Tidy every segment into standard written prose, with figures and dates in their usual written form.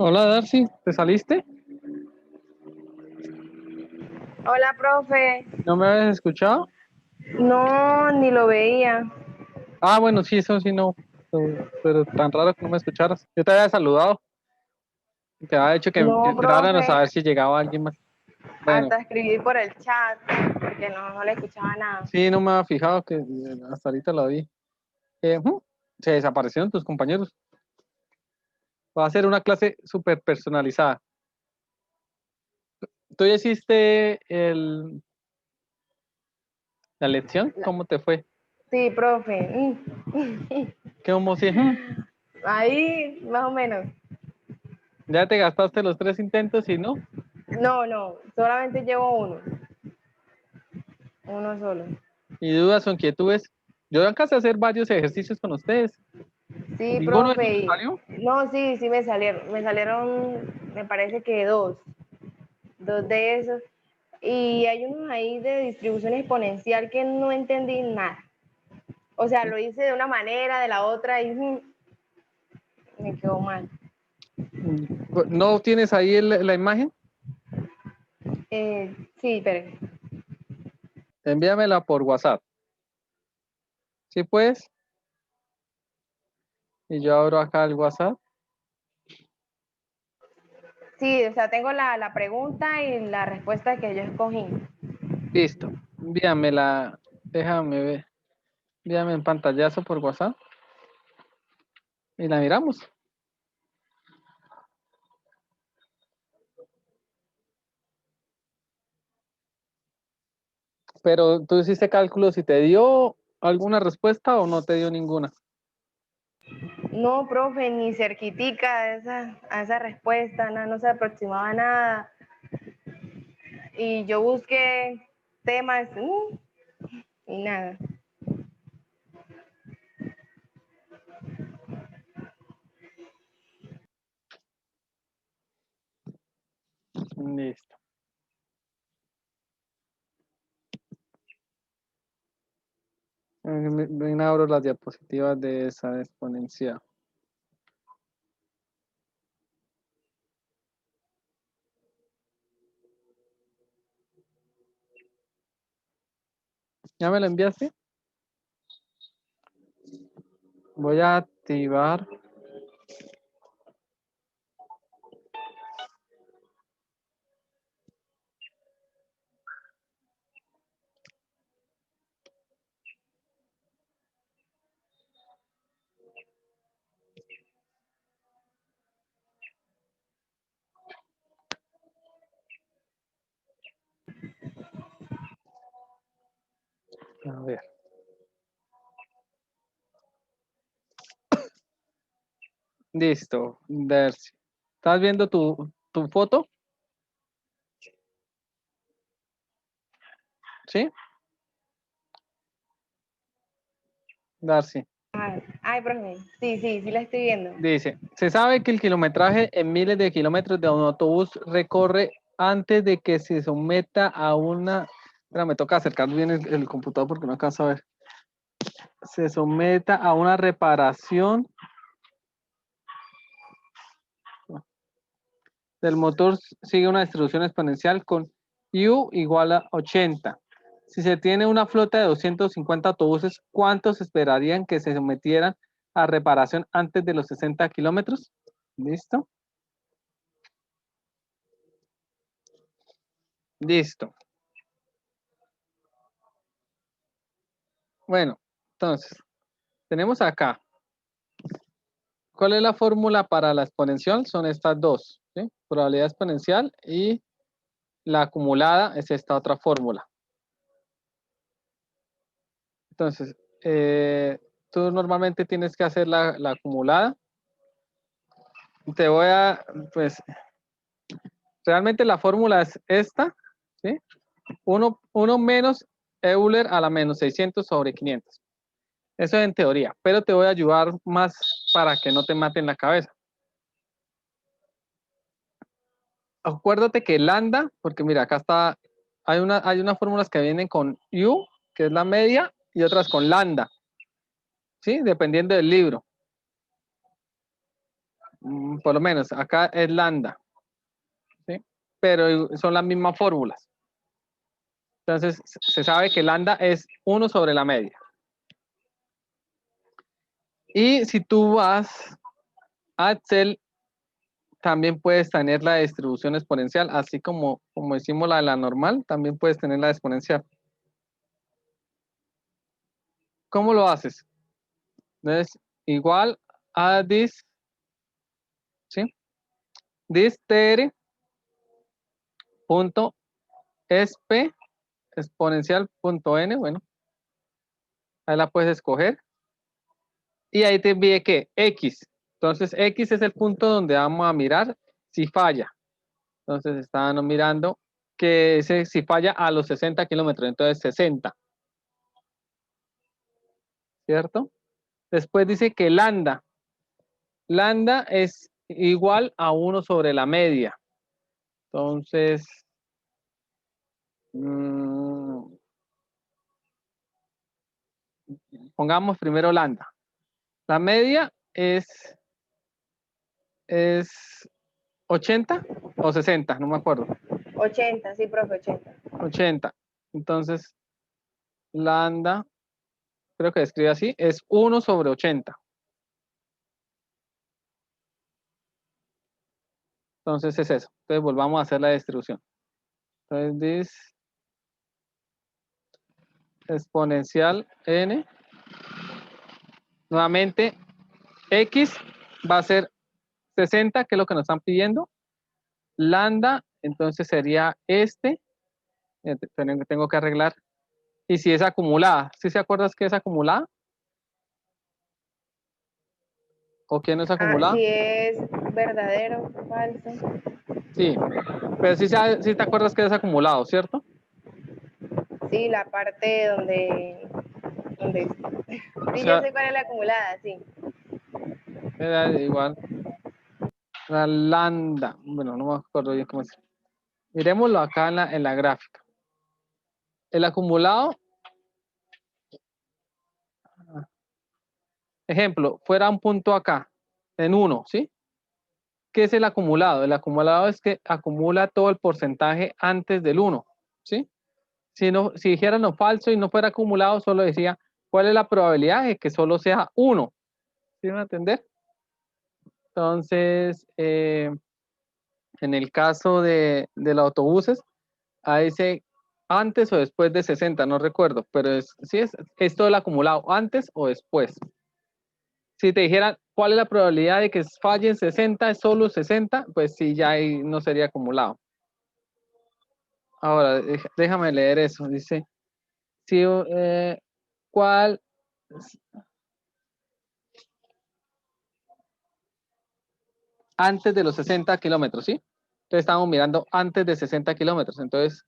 Hola Darcy, ¿te saliste? Hola, profe. ¿No me habías escuchado? No, ni lo veía. Ah, bueno, sí, eso sí no, pero tan raro que no me escucharas. Yo te había saludado, te había dicho que No, entraran a profe. ver si llegaba alguien más. Bueno, Hasta escribí por el chat porque no le escuchaba nada. sí, no me había fijado que hasta ahorita lo vi. Se desaparecieron tus compañeros. Va a ser una clase súper personalizada. ¿Tú ya hiciste la lección? ¿Cómo te fue? Sí, profe. ¿Cómo si? Ahí, más o menos. ¿Ya te gastaste los 3 intentos y no? No, solamente llevo uno. Uno solo. ¿Y dudas o inquietudes? Yo alcancé a hacer varios ejercicios con ustedes. Sí, ¿Ninguno de esos profe. te salió? No, sí, me salieron. Me salieron, me parece que dos. Dos de esos. Y hay unos ahí de distribución exponencial que no entendí nada. O sea, lo hice de una manera, de la otra, y me quedó mal. ¿No tienes ahí la imagen? Sí, pero Envíamela por WhatsApp. ¿Sí puedes? Y yo abro acá el WhatsApp. sí, o sea, tengo la pregunta y la respuesta que yo escogí. Listo. Envíamela. Déjame ver. Envíame en pantallazo por WhatsApp. Y la miramos. Pero tú hiciste cálculos y te dio alguna respuesta o no te dio ninguna. No, profe, ni cerquitica a esa respuesta, no se aproximaba a nada. Y yo busqué temas y nada. Listo. Ven, abro las diapositivas de esa exponencial. ¿Ya me la enviaste? Voy a activar. A ver. Listo. Darcy. ¿Estás viendo tu foto? ¿Sí? Darcy. Ay, profe, sí la estoy viendo. Dice, se sabe que el kilometraje en miles de kilómetros de un autobús recorre antes de que se someta a una... Espera, me toca acercar bien el computador porque no alcanzo a ver. Se someta a una reparación del motor, sigue una distribución exponencial con U igual a 80. Si se tiene una flota de 250 autobuses, ¿cuántos esperarían que se sometieran a reparación antes de los 60 kilómetros? ¿Listo? Listo. Bueno, entonces, tenemos acá. ¿Cuál es la fórmula para la exponencial? Son estas dos, ¿sí? Probabilidad exponencial y la acumulada es esta otra fórmula. Entonces, tú normalmente tienes que hacer la acumulada. Te voy a, pues, realmente la fórmula es esta, ¿sí? 1 menos Euler a la menos 600 sobre 500. Eso es en teoría, pero te voy a ayudar más para que no te maten la cabeza. Acuérdate que lambda, porque mira, acá está, hay unas fórmulas que vienen con U, que es la media, y otras con lambda, ¿sí? Dependiendo del libro. por lo menos acá es lambda, ¿sí? Pero son las mismas fórmulas. Entonces, se sabe que lambda es 1 sobre la media. Y si tú vas a Excel, también puedes tener la distribución exponencial, así como hicimos la de la normal, también puedes tener la exponencial. ¿Cómo lo haces? Entonces, igual a this, ¿sí? This tr punto sp exponencial punto n, bueno, ahí la puedes escoger. Y ahí te envíe que X. Entonces, X es el punto donde vamos a mirar si falla. Entonces, estaban mirando que ese, si falla a los 60 kilómetros, entonces 60. ¿Cierto? Después dice que lambda. Lambda es igual a 1 sobre la media. Entonces, pongamos primero lambda. La media es 80 o 60, no me acuerdo. 80, sí, profe, 80. 80. Entonces, lambda, creo que escribe así, es 1 sobre 80. Entonces es eso. Entonces volvamos a hacer la distribución. Entonces, this exponencial n. Nuevamente, x va a ser 60, que es lo que nos están pidiendo. Lambda, entonces sería este. Tengo que arreglar. Y si es acumulada, ¿sí se acuerdas que es acumulada? ¿O quién no es acumulada? Si es verdadero o falso. Sí, pero sí te acuerdas que es acumulado, ¿cierto? Sí, la parte donde O sí, yo sea, sé cuál es la acumulada, sí. era igual. La lambda, bueno, no me acuerdo bien cómo es. Miremoslo acá en la gráfica. El acumulado, ejemplo, fuera un punto acá, en 1, ¿sí? ¿Qué es el acumulado? El acumulado es que acumula todo el porcentaje antes del 1, ¿sí? Si dijera no falso y no fuera acumulado, solo decía cuál es la probabilidad de que solo sea 1. ¿Sí van a entender? Entonces, en el caso de los autobuses, ahí dice antes o después de 60, no recuerdo, pero sí es todo el acumulado, antes o después. Si te dijeran cuál es la probabilidad de que fallen 60, es solo 60, pues sí, ya ahí no sería acumulado. Ahora, déjame leer eso. Dice, si, ¿cuál? Antes de los 60 kilómetros, ¿sí? Entonces estamos mirando antes de 60 kilómetros. Entonces,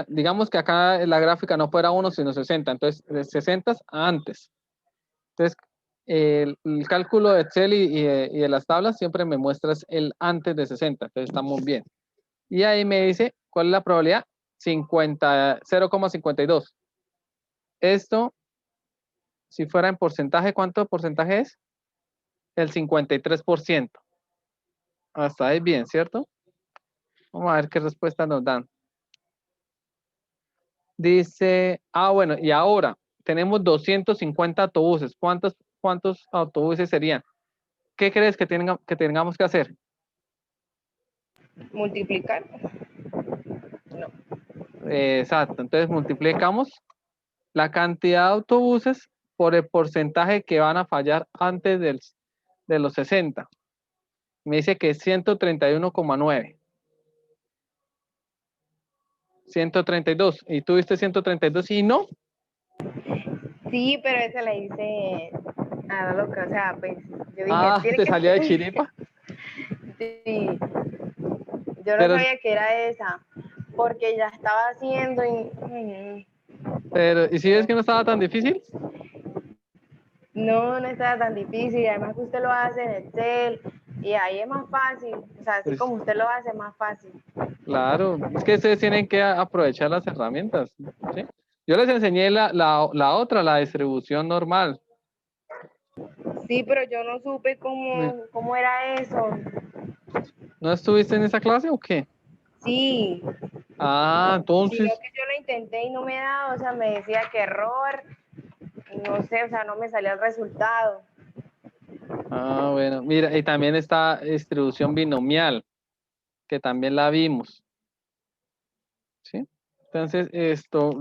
digamos que acá en la gráfica no fuera 1, sino 60. Entonces, de 60 antes. Entonces, el cálculo de Excel y de las tablas siempre me muestras el antes de 60. Entonces, estamos bien. Y ahí me dice, ¿cuál es la probabilidad? 0,52. Esto, si fuera en porcentaje, ¿cuánto porcentaje es? El 53%. Hasta ahí bien, ¿cierto? Vamos a ver qué respuesta nos dan. Dice, bueno, y ahora tenemos 250 autobuses. ¿Cuántos autobuses serían? ¿Qué crees que tengamos que hacer? Multiplicar. No. Exacto. Entonces multiplicamos la cantidad de autobuses por el porcentaje que van a fallar antes de los 60. Me dice que es 131,9. 132. ¿Y tú viste 132 y no? Sí, pero esa la hice a la loca, o sea, pues yo dije, tiene Te que salió de ser. chiripa. Sí, yo no Pero, sabía que era esa, porque ya estaba haciendo y ¿y si ves que no estaba tan difícil? no, no estaba tan difícil, y además que usted lo hace en Excel y ahí es más fácil, o sea, así Pues como usted lo hace, es más fácil. claro, es que ustedes tienen que aprovechar las herramientas, ¿sí? Yo les enseñé la otra, la distribución normal. Sí, pero yo no supe cómo era eso. ¿No estuviste en esa clase o qué? Sí, Ah, sino entonces, que yo lo intenté y no me daba, o sea, me decía que error, no sé, o sea, no me salía el resultado. bueno, mira, y también está distribución binomial, que también la vimos, ¿sí? Entonces,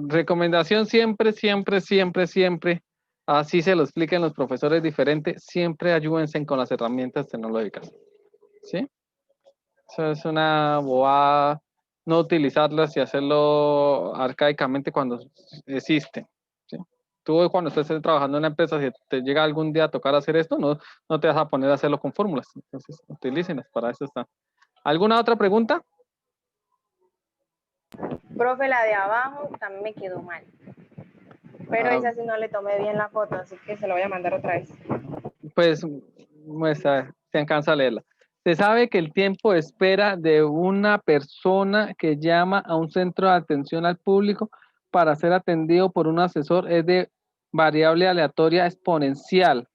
recomendación siempre, siempre, siempre, siempre, así se lo expliquen los profesores diferentes, siempre ayúdense con las herramientas tecnológicas, ¿sí? Eso es una bobada no utilizarlas y hacerlo arcaicamente cuando existen, ¿sí? Tú cuando estés trabajando en una empresa, si te llega algún día a tocar hacer esto, no te vas a poner a hacerlo con fórmulas. Entonces, utilícenlas, para eso está. ¿Alguna otra pregunta? Profe, la de abajo también me quedó mal, pero Ah, esa sí no le tomé bien la foto, así que se la voy a mandar otra vez. pues muestra, se alcanza a leerla. Se sabe que el tiempo de espera de una persona que llama a un centro de atención al público para ser atendido por un asesor es de variable aleatoria exponencial.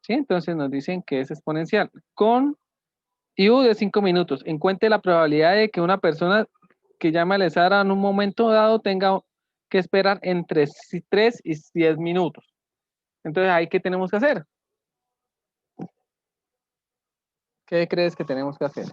¿Sí? Entonces nos dicen que es exponencial. Con U de 5 minutos. Encuentre la probabilidad de que una persona que llama al SAR en un momento dado tenga que esperar entre 3 y 10 minutos. Entonces, ¿ahí qué tenemos que hacer? ¿Qué crees que tenemos que hacer?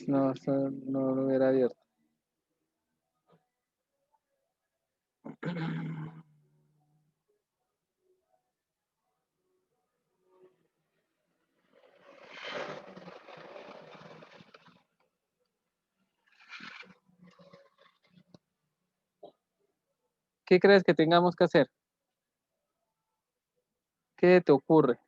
No, eso no lo hubiera abierto. ¿Qué crees que tengamos que hacer? ¿Qué te ocurre?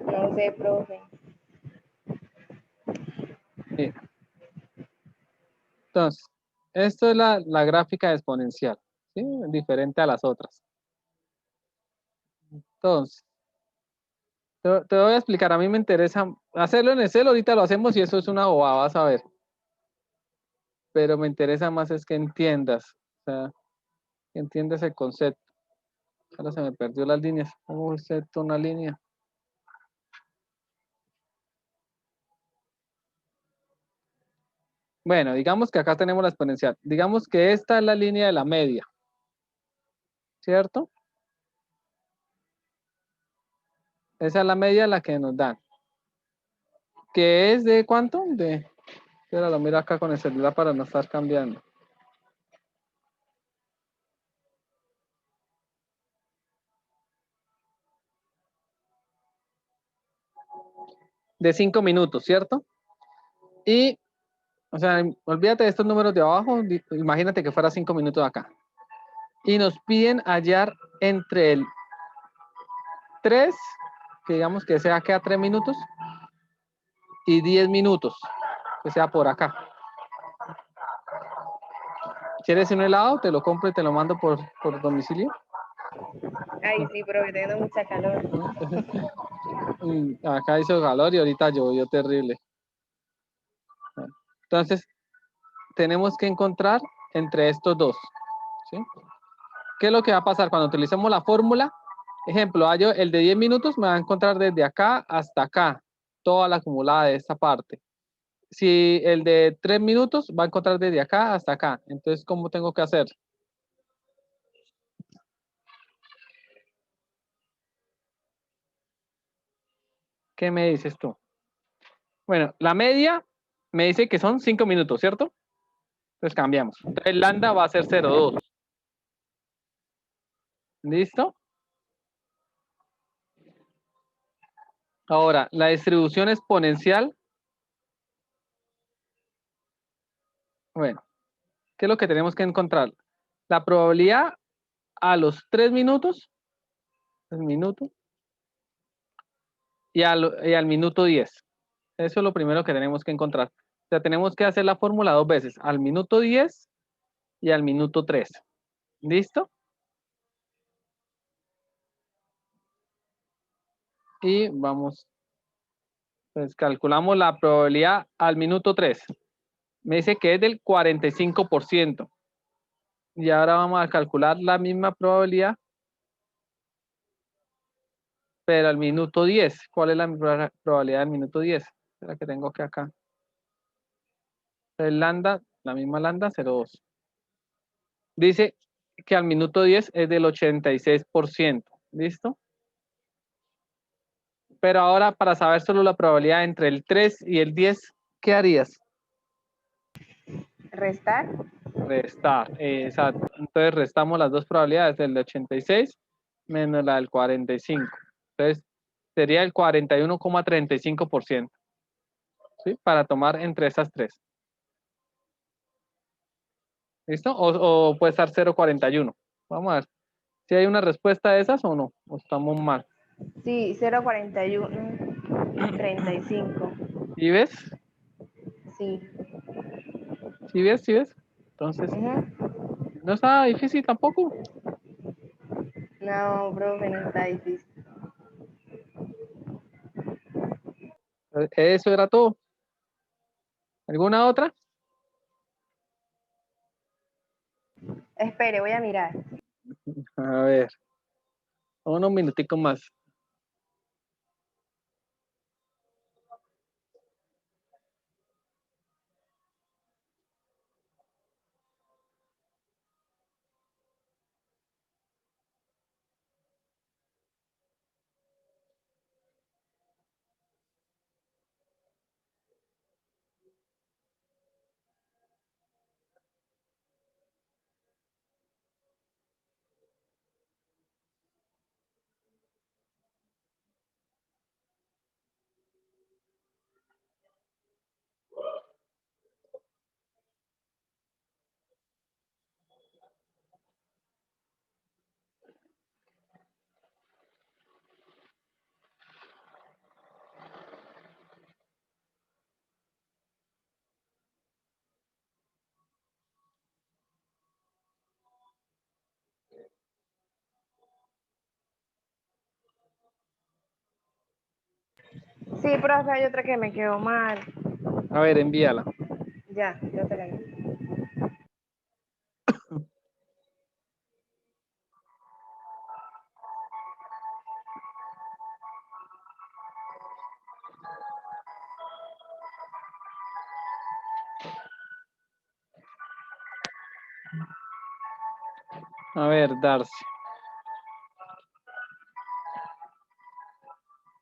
No sé, profe. Mira, entonces, esto es la gráfica exponencial, ¿sí? Diferente a las otras. Entonces, te voy a explicar, a mí me interesa hacerlo en Excel, ahorita lo hacemos y eso es una bobada, vas a ver. Pero me interesa más es que entiendas, o sea, que entiendas el concepto. Ahora se me perdió las líneas. ¿Cómo es una línea? Bueno, digamos que acá tenemos la exponencial. Digamos que esta es la línea de la media, ¿cierto? Esa es la media la que nos dan. ¿Que es de cuánto? Espera, lo miro acá con el celular para no estar cambiando. De 5 minutos, ¿cierto? Y, o sea, olvídate de estos números de abajo, imagínate que fuera 5 minutos acá. Y nos piden hallar entre el 3, que digamos que sea que a 3 minutos, y 10 minutos, que sea por acá. ¿Quieres un helado? Te lo compro y te lo mando por domicilio. Ay, sí, profe, tengo mucha calor. Acá hizo calor y ahorita llovió terrible. Entonces, tenemos que encontrar entre estos dos, ¿sí? ¿Qué es lo que va a pasar cuando utilicemos la fórmula? Ejemplo, el de 10 minutos me va a encontrar desde acá hasta acá, toda la acumulada de esta parte. Si el de 3 minutos va a encontrar desde acá hasta acá. Entonces, ¿cómo tengo que hacer? ¿Qué me dices tú? Bueno, la media me dice que son 5 minutos, ¿cierto? Entonces cambiamos. Entonces, lambda va a ser 0,2. ¿Listo? Ahora, la distribución exponencial. Bueno, ¿qué es lo que tenemos que encontrar? La probabilidad a los 3 minutos, 3 minutos, y al minuto 10. Eso es lo primero que tenemos que encontrar. O sea, tenemos que hacer la fórmula 2 veces, al minuto 10 y al minuto 3. ¿Listo? Y vamos, pues calculamos la probabilidad al minuto 3. Me dice que es del 45%. Y ahora vamos a calcular la misma probabilidad, pero al minuto 10. ¿Cuál es la probabilidad del minuto 10? La que tengo que acá. El lambda, la misma lambda, 0,2. Dice que al minuto 10 es del 86%. ¿Listo? Pero ahora, para saber solo la probabilidad entre el 3 y el 10, ¿qué harías? Restar. Restar, exacto. Entonces restamos las dos probabilidades, el de 86 menos la del 45. Entonces sería el 41,35%. ¿Sí? Para tomar entre esas tres. ¿Listo? O puede estar 0,41. Vamos a ver si hay una respuesta de esas o no. O estamos mal. Sí, 0,41, 35. ¿Sí ves? Sí. ¿Sí ves? ¿Sí ves? Entonces, Ujú. no está difícil tampoco. No, profe, no está difícil. Eso era todo. ¿Alguna otra? Espere, voy a mirar. A ver, unos minuticos más. Sí, profe, hay otra que me quedó mal. A ver, envíala. Ya, yo te la envío. A ver, Darcy.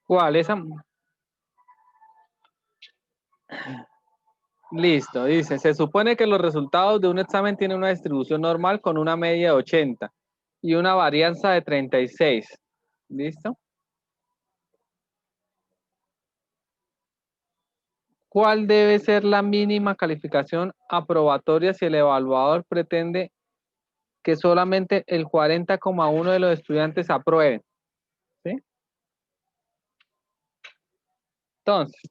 ¿Cuál? Esa. Listo, dice, se supone que los resultados de un examen tienen una distribución normal con una media de 80 y una varianza de 36. ¿Listo? ¿Cuál debe ser la mínima calificación aprobatoria si el evaluador pretende que solamente el 40,1 de los estudiantes aprueben? ¿Sí? Entonces,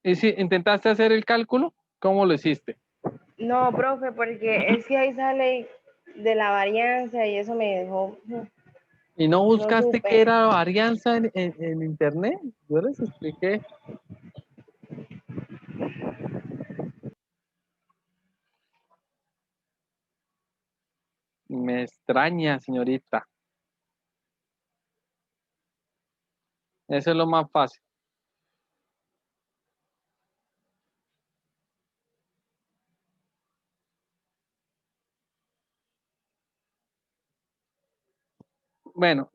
¿y si intentaste hacer el cálculo? ¿Cómo lo hiciste? No, profe, porque es que ahí sale de la varianza y eso me dejó. ¿Y no No buscaste qué supe. era varianza en internet? Yo les expliqué. Me extraña, señorita. Eso es lo más fácil. Bueno,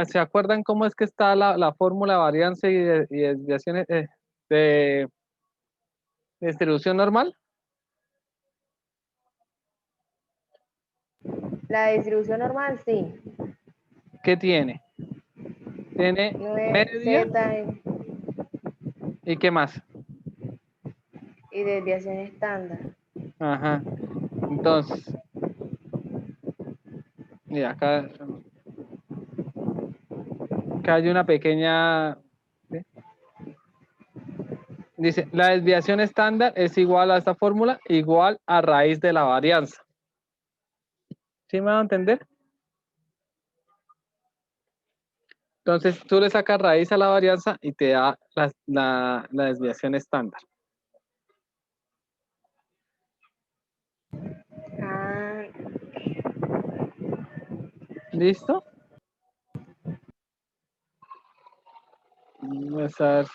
¿se acuerdan cómo es que está la fórmula de varianza y desviaciones de distribución normal? La distribución normal, sí. ¿Qué tiene? Tiene 9 media Z y ¿qué más? y desviación estándar. Ajá. Entonces, Y acá hay una pequeña, ¿sí? Dice, la desviación estándar es igual a esta fórmula, igual a raíz de la varianza. ¿Sí me va a entender? Entonces, tú le sacas raíz a la varianza y te da la desviación estándar. Ah, ¿Listo? Vamos a ver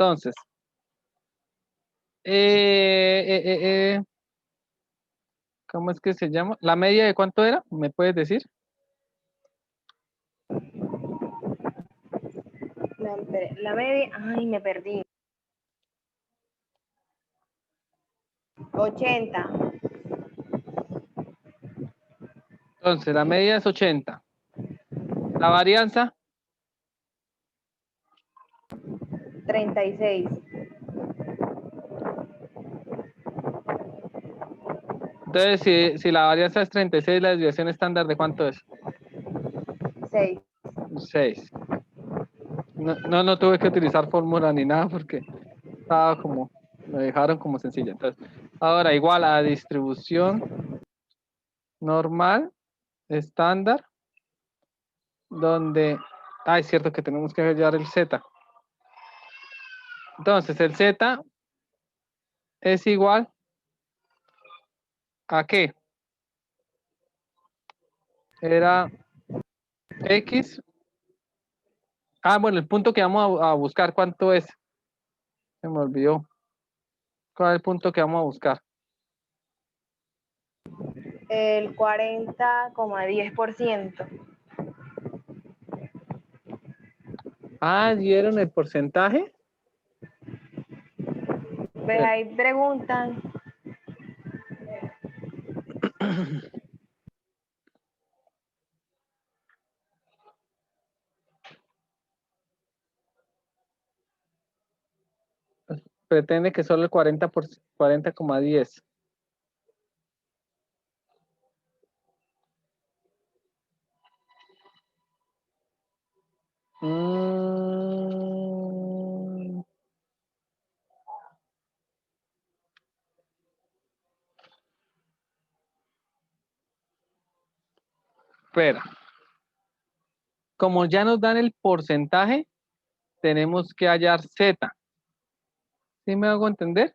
entonces, ¿cómo es que se llama? ¿La media de cuánto era? ¿Me puedes decir? la media, ay, me perdí. 80, Entonces, la media es 80. La varianza, 36, entonces si la varianza es 36, la desviación estándar ¿de cuánto es? 6. 6. No tuve que utilizar fórmula ni nada porque estaba como, me dejaron como sencilla. Entonces, ahora igual a distribución normal, estándar, donde, es cierto que tenemos que hallar el Z. Entonces, el Z es igual a ¿qué? Era X. Bueno, el punto que vamos a buscar, ¿cuánto es? Se me olvidó. ¿Cuál es el punto que vamos a buscar? El 40,10%. ¿Dieron el porcentaje? Pues ahí preguntan, Pretende que solo el 40,10. Espera, como ya nos dan el porcentaje, tenemos que hallar Z. ¿Sí me hago entender?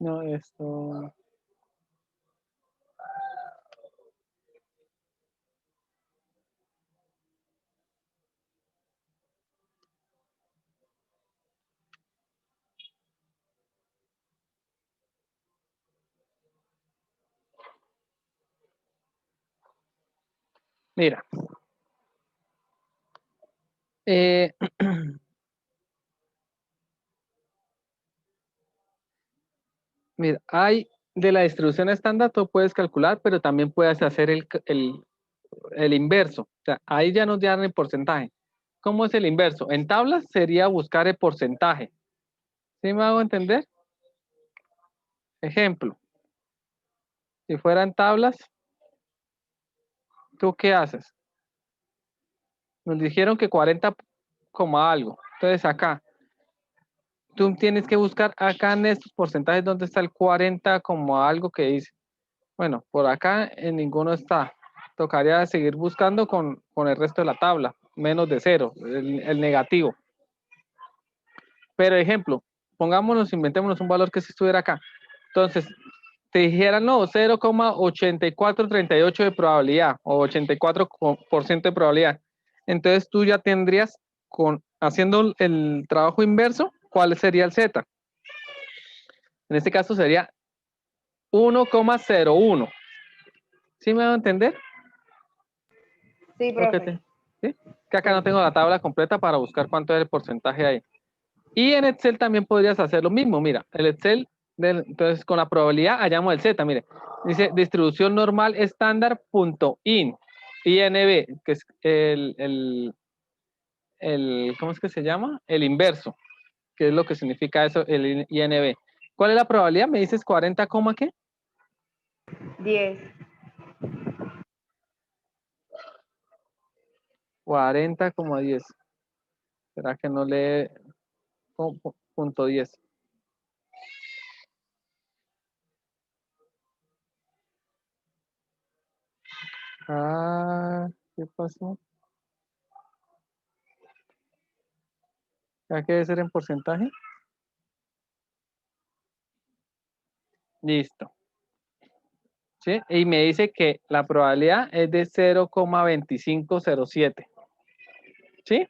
No, esto. Mira. Mira, hay de la distribución estándar, tú puedes calcular, pero también puedes hacer el inverso. O sea, ahí ya nos dan el porcentaje. ¿Cómo es el inverso? En tablas sería buscar el porcentaje. ¿Sí me hago entender? Ejemplo, si fueran tablas, ¿tú qué haces? Nos dijeron que 40 coma algo. Entonces acá, tú tienes que buscar acá en estos porcentajes dónde está el 40 como algo que dice. Bueno, por acá en ninguno está. Tocaría seguir buscando con el resto de la tabla, menos de 0, el negativo. Pero ejemplo, pongámonos, inventémonos un valor que si estuviera acá. Entonces, te dijeran, no, 0,8438 de probabilidad o 84% de probabilidad. Entonces tú ya tendrías, haciendo el trabajo inverso, ¿cuál sería el Z? En este caso sería 1,01. ¿Sí me van a entender? sí, Lo que profe. ¿sí? Que acá no Sí. tengo la tabla completa para buscar cuánto es el porcentaje ahí. Y en Excel también podrías hacer lo mismo. Mira, el Excel, entonces con la probabilidad hallamos el Z. Mire, dice distribución normal estándar punto in. INB, que es ¿cómo es que se llama? El inverso, que es lo que significa eso, el INB. ¿Cuál es la probabilidad? Me dices 40, ¿qué? 10. 40,10. ¿Será que no lee punto 10? Ah, ¿qué pasó? ¿Ya que debe ser en porcentaje? Listo. ¿Sí? Y me dice que la probabilidad es de 0,2507. ¿Sí?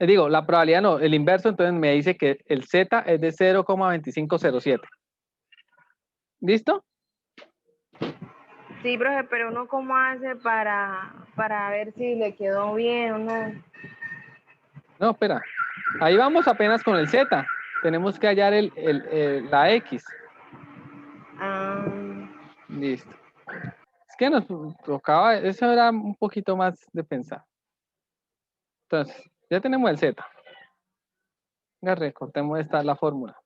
Digo, la probabilidad no, el inverso, entonces me dice que el Z es de 0,2507. ¿Listo? Sí, profe, pero uno cómo hace para ver si le quedó bien o no. No, espera. Ahí vamos apenas con el Z. Tenemos que hallar la X. Ah, Listo. Es que nos tocaba, eso era un poquito más de pensar. Entonces, ya tenemos el Z. Venga, recortemos la fórmula.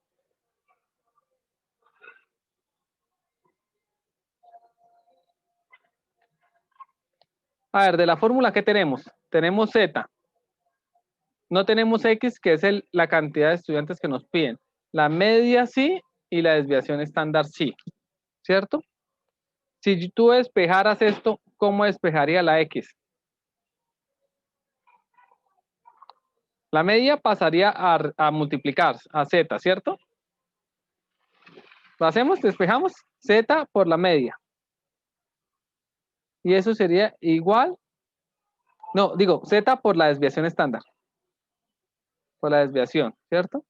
A ver, de la fórmula, ¿qué tenemos? Tenemos Z. No tenemos X, que es la cantidad de estudiantes que nos piden. La media sí y la desviación estándar sí. ¿Cierto? Si tú despejaras esto, ¿cómo despejaría la X? La media pasaría a multiplicar a Z, ¿cierto? Lo hacemos, despejamos Z por la media. Y eso sería igual, no, digo, Z por la desviación estándar. Por la desviación, ¿cierto?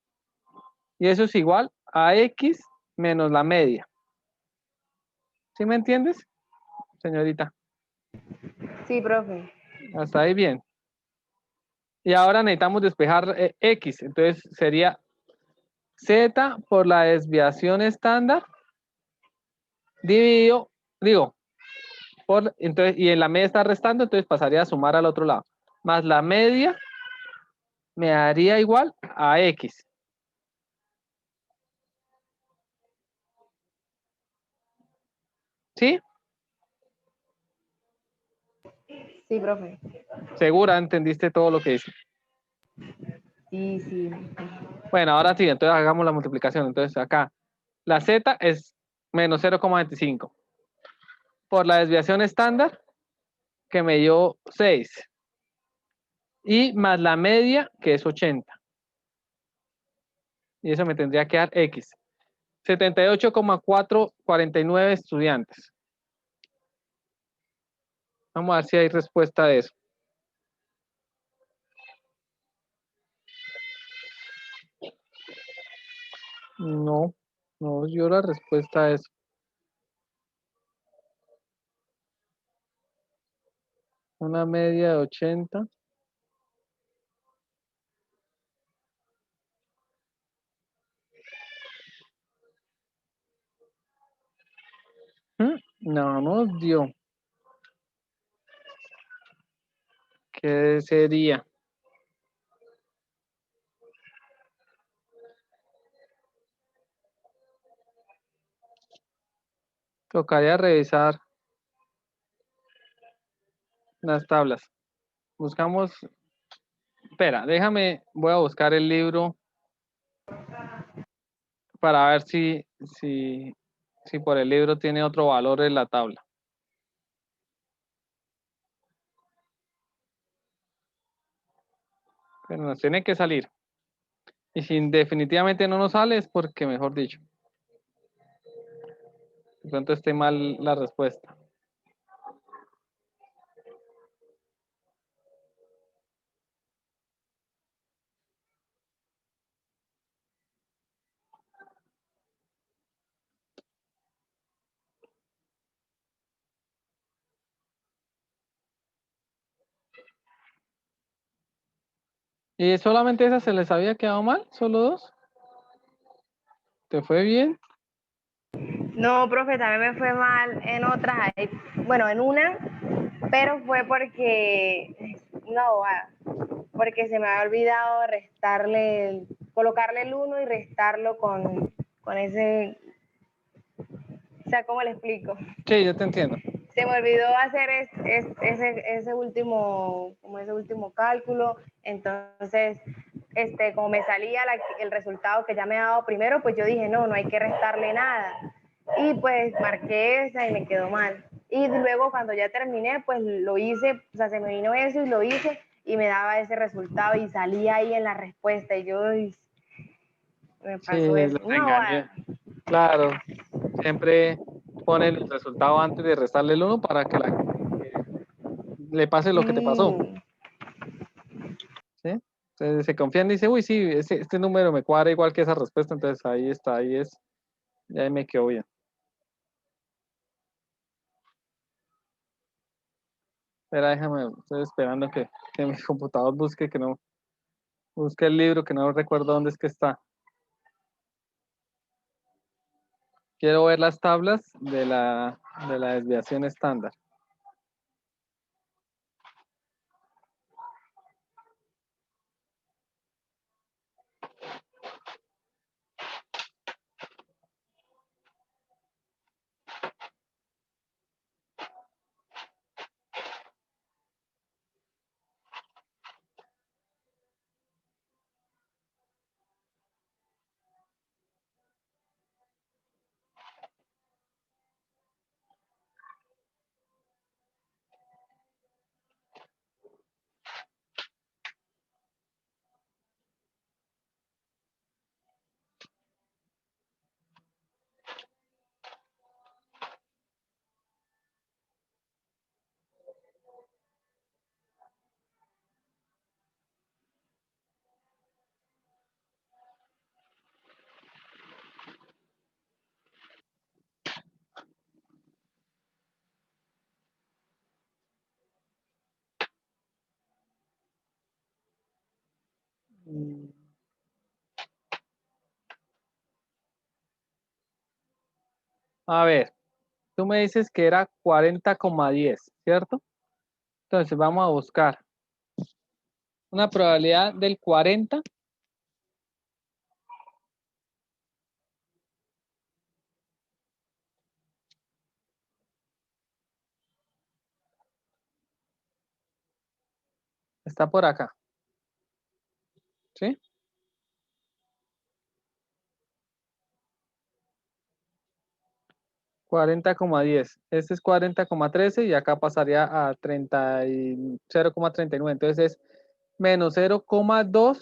Y eso es igual a X menos la media. ¿Sí me entiendes, señorita? sí, profe. Hasta ahí bien. Y ahora necesitamos despejar X. Entonces sería Z por la desviación estándar dividido, digo, entonces, y en la media está restando, entonces pasaría a sumar al otro lado. Más la media me daría igual a X. ¿Sí? Sí, profe. Segura, entendiste todo lo que dice. Sí, sí. Bueno, ahora sí, entonces hagamos la multiplicación. Entonces acá, la Z es menos 0,25 por la desviación estándar, que me dio 6. Y más la media, que es 80. Y eso me tendría que dar X. 78,449 estudiantes. Vamos a ver si hay respuesta de eso. No, no dio la respuesta a eso. Una media de 80. No nos dio. ¿Qué sería? Tocaría revisar las tablas. Buscamos. Espera, déjame, voy a buscar el libro para ver si por el libro tiene otro valor en la tabla. Pero nos tiene que salir. Y si definitivamente no nos sale es porque, mejor dicho, de pronto esté mal la respuesta. ¿Y solamente esa se les había quedado mal? ¿Solo dos? ¿Te fue bien? No, profe, también me fue mal en otras, bueno, en una, pero fue porque, no, porque se me había olvidado restarle, colocarle el 1 y restarlo con ese, o sea, ¿cómo le explico? Sí, yo te entiendo. Se me olvidó hacer ese último, como ese último cálculo, entonces, como me salía el resultado que ya me ha dado primero, pues yo dije, no, no hay que restarle nada. Y pues marqué esa y me quedó mal. Y luego cuando ya terminé, pues lo hice, o sea, se me vino eso y lo hice y me daba ese resultado y salía ahí en la respuesta y yo, uy, me Sí, pasó eso. los No, engañé. Claro, siempre ponen el resultado antes de restarle el uno para que le pase lo que te pasó. sí. ¿Sí? Entonces se confían y dice, uy, sí, este número me cuadra igual que esa respuesta, entonces ahí está, ahí es, ya me quedó bien. Espera, déjame, estoy esperando que mi computador busque, que no, busque el libro, que no recuerdo dónde es que está. Quiero ver las tablas de la desviación estándar. Mm. A ver, tú me dices que era 40,10, ¿cierto? Entonces vamos a buscar una probabilidad del 40. Está por acá, ¿sí? 40,10. Este es 40,13 y acá pasaría a 0,39. Entonces es menos 0,2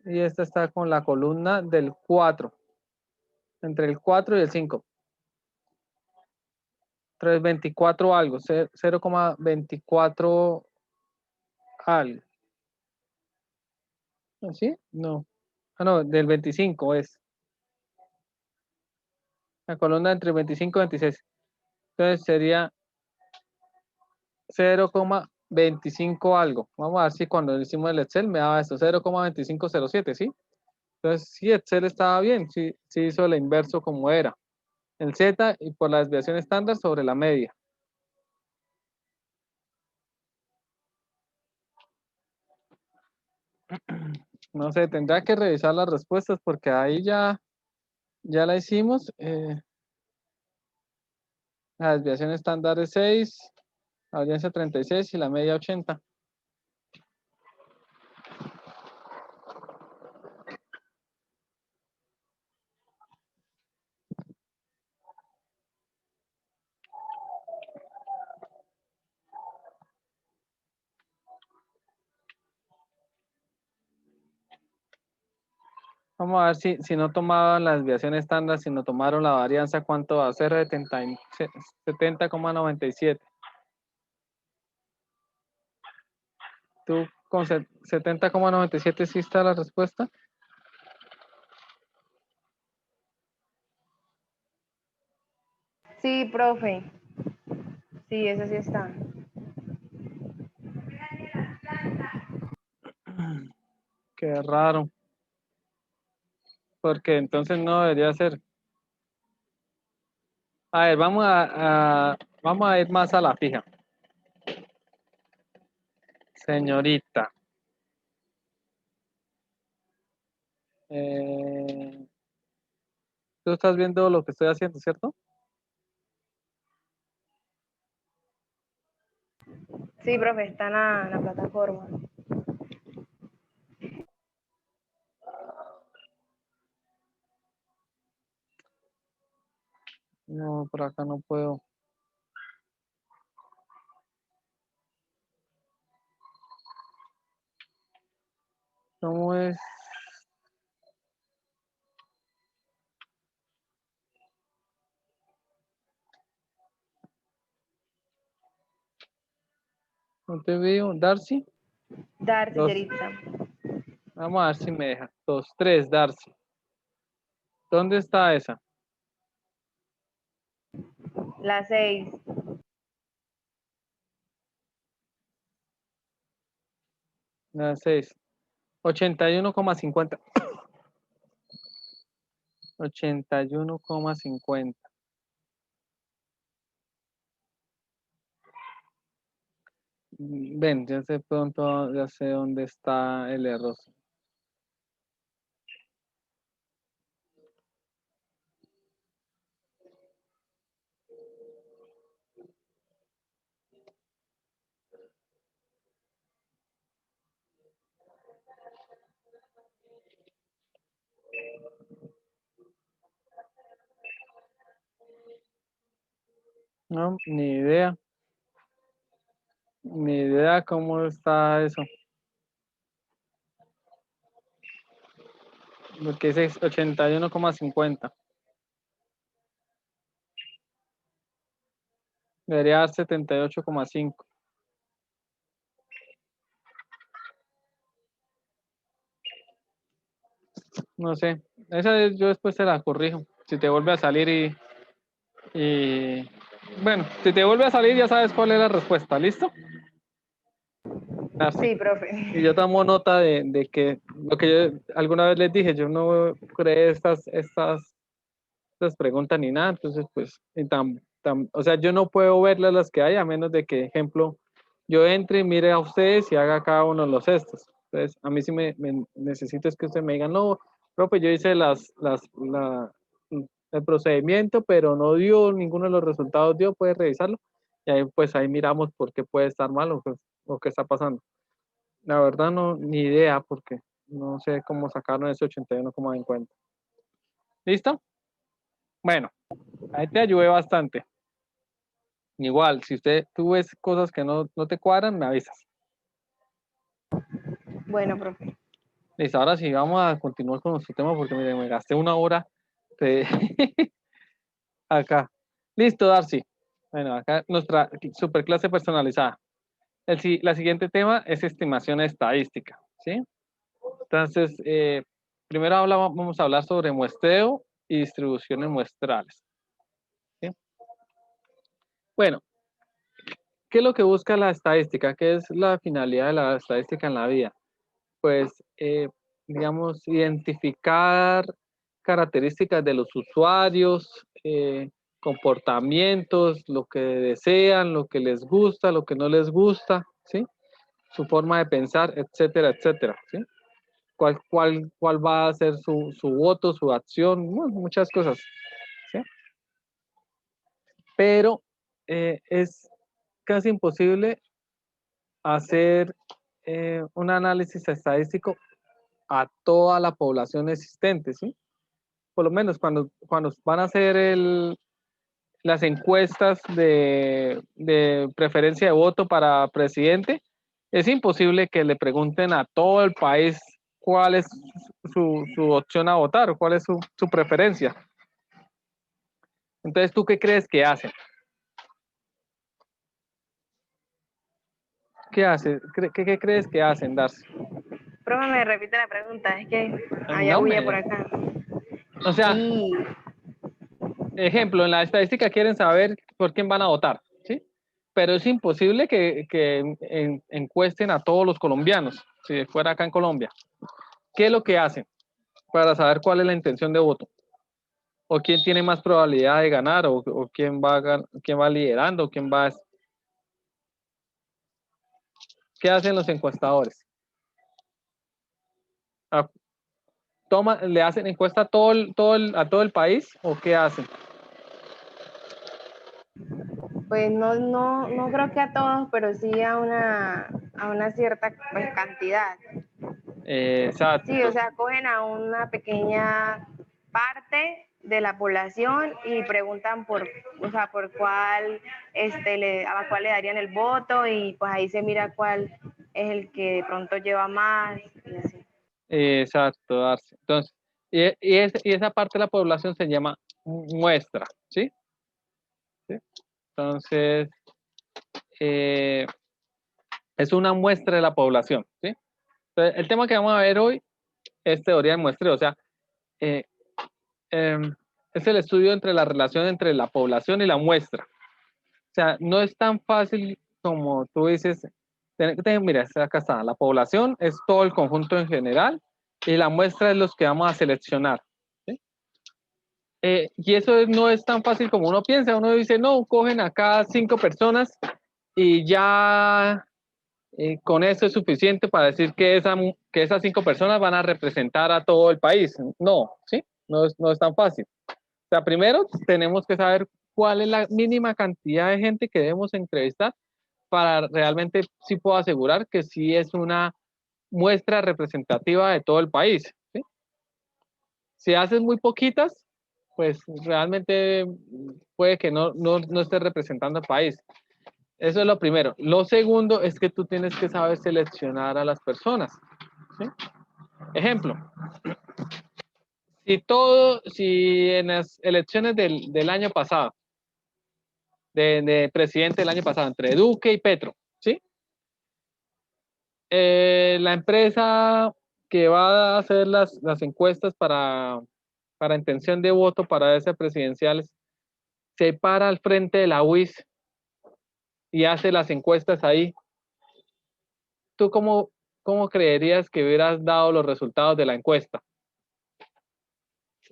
y esta está con la columna del 4, entre el 4 y el 5. Entonces 24 algo, 0,24 algo. ¿Sí? No. Ah, no, del 25 es. La columna entre 25 y 26. Entonces sería 0,25 algo. Vamos a ver si cuando hicimos el Excel me daba esto, 0,2507, ¿sí? Entonces, sí, Excel estaba bien, sí, sí hizo el inverso como era. El Z y por la desviación estándar sobre la media. No sé, tendrá que revisar las respuestas porque ahí ya la hicimos. La desviación estándar es 6, la audiencia 36 y la media 80. Vamos a ver si no tomaban la desviación estándar, si no tomaron la varianza, ¿cuánto va a ser? 70,97. ¿Tú con 70,97 sí está la respuesta? Sí, profe. Sí, eso sí está. Qué raro. porque entonces no debería ser. A ver, vamos a ir más a la fija. Señorita. Eh, Tú estás viendo lo que estoy haciendo, ¿cierto? Sí, profe, está en la plataforma. No, por acá no puedo. ¿Cómo es? No te veo. Darcy. Darcy, Dos. Yeritza. Vamos a ver si me deja. Dos, tres, Darcy. ¿Dónde está esa? La 6. La 6. 81,50. 81,50. Ven, ya sé pronto, ya sé dónde está el error. No, ni idea. Ni idea cómo está eso. Porque es 81,50. Debería dar 78,5. No sé. Yo después te la corrijo. Si te vuelve a salir bueno, si te vuelve a salir ya sabes cuál es la respuesta. ¿Listo? Así. Sí, profe. Y yo tomo nota de que lo que yo alguna vez les dije, yo no creé estas preguntas ni nada, entonces pues, o sea, yo no puedo verlas las que hay, a menos de que, ejemplo, yo entre y mire a ustedes y haga cada uno de los estos. Entonces, a mí sí necesito es que ustedes me digan, no, profe, yo hice el procedimiento, pero no dio, ninguno de los resultados dio, puede revisarlo. Y ahí, pues ahí miramos por qué puede estar mal o qué está pasando. La verdad no, ni idea, porque no sé cómo sacaron ese 81,50. ¿Listo? Bueno, ahí te ayudé bastante. Igual, si tú ves cosas que no te cuadran, me avisas. Bueno, profe. Listo, ahora sí, vamos a continuar con nuestro tema porque mire, me gasté una hora de acá. Listo, Darcy. Bueno, acá nuestra superclase personalizada. La siguiente tema es estimación estadística, ¿sí? Entonces, primero vamos a hablar sobre muestreo y distribuciones muestrales, ¿sí? Bueno, ¿qué es lo que busca la estadística? ¿Qué es la finalidad de la estadística en la vida? Pues, digamos, identificar características de los usuarios, comportamientos, lo que desean, lo que les gusta, lo que no les gusta, ¿sí? Su forma de pensar, etcétera, etcétera, ¿sí? ¿Cuál va a ser su voto, su acción? Bueno, muchas cosas, ¿sí? Pero es casi imposible hacer un análisis estadístico a toda la población existente, ¿sí? Por lo menos cuando van a hacer las encuestas de preferencia de voto para presidente, es imposible que le pregunten a todo el país cuál es su opción a votar, o cuál es su preferencia. Entonces, ¿tú qué crees que hacen? ¿Qué hacen? ¿Qué crees que hacen, Darcy? Profe, me repite la pregunta. Es que había No bulla por me... acá. O sea, Sí. ejemplo, en la estadística quieren saber por quién van a votar, ¿sí? Pero es imposible que encuesten a todos los colombianos, si fuera acá en Colombia. ¿Qué es lo que hacen? para saber cuál es la intención de voto. O quién tiene más probabilidad de ganar, o quién va liderando, quién va... ¿Qué hacen los encuestadores? Ah, ¿Le hacen encuesta a todo el país o qué hacen? Pues no creo que a todos, pero sí a una cierta pues, cantidad. Exacto. Sí, o sea, cogen a una pequeña parte de la población y preguntan o sea, por cuál, a cuál le darían el voto y pues ahí se mira cuál es el que de pronto lleva más y así. Exacto, Darcy. Entonces, y esa parte de la población se llama muestra, ¿sí? ¿Sí? Entonces, eh, es una muestra de la población, ¿sí? Entonces, el tema que vamos a ver hoy es teoría de muestreo, o sea, eh, es el estudio entre la relación entre la población y la muestra. O sea, no es tan fácil como tú dices. Mira, acá está, la población es todo el conjunto en general y la muestra es los que vamos a seleccionar, ¿sí? Y eso no es tan fácil como uno piensa. Uno dice, no, cogen acá 5 personas y ya con eso es suficiente para decir que esas 5 personas van a representar a todo el país. No, ¿sí? No es tan fácil. O sea, primero tenemos que saber cuál es la mínima cantidad de gente que debemos entrevistar para realmente sí puedo asegurar que sí es una muestra representativa de todo el país, ¿sí? Si haces muy poquitas, pues realmente puede que no estés representando al país. Eso es lo primero. Lo segundo es que tú tienes que saber seleccionar a las personas, ¿sí? Ejemplo, si en las elecciones del año pasado, de presidente del año pasado, entre Duque y Petro, ¿sí? La empresa que va a hacer las encuestas para intención de voto para esas presidenciales se para al frente de la UIS y hace las encuestas ahí. ¿Tú cómo creerías que hubieras dado los resultados de la encuesta?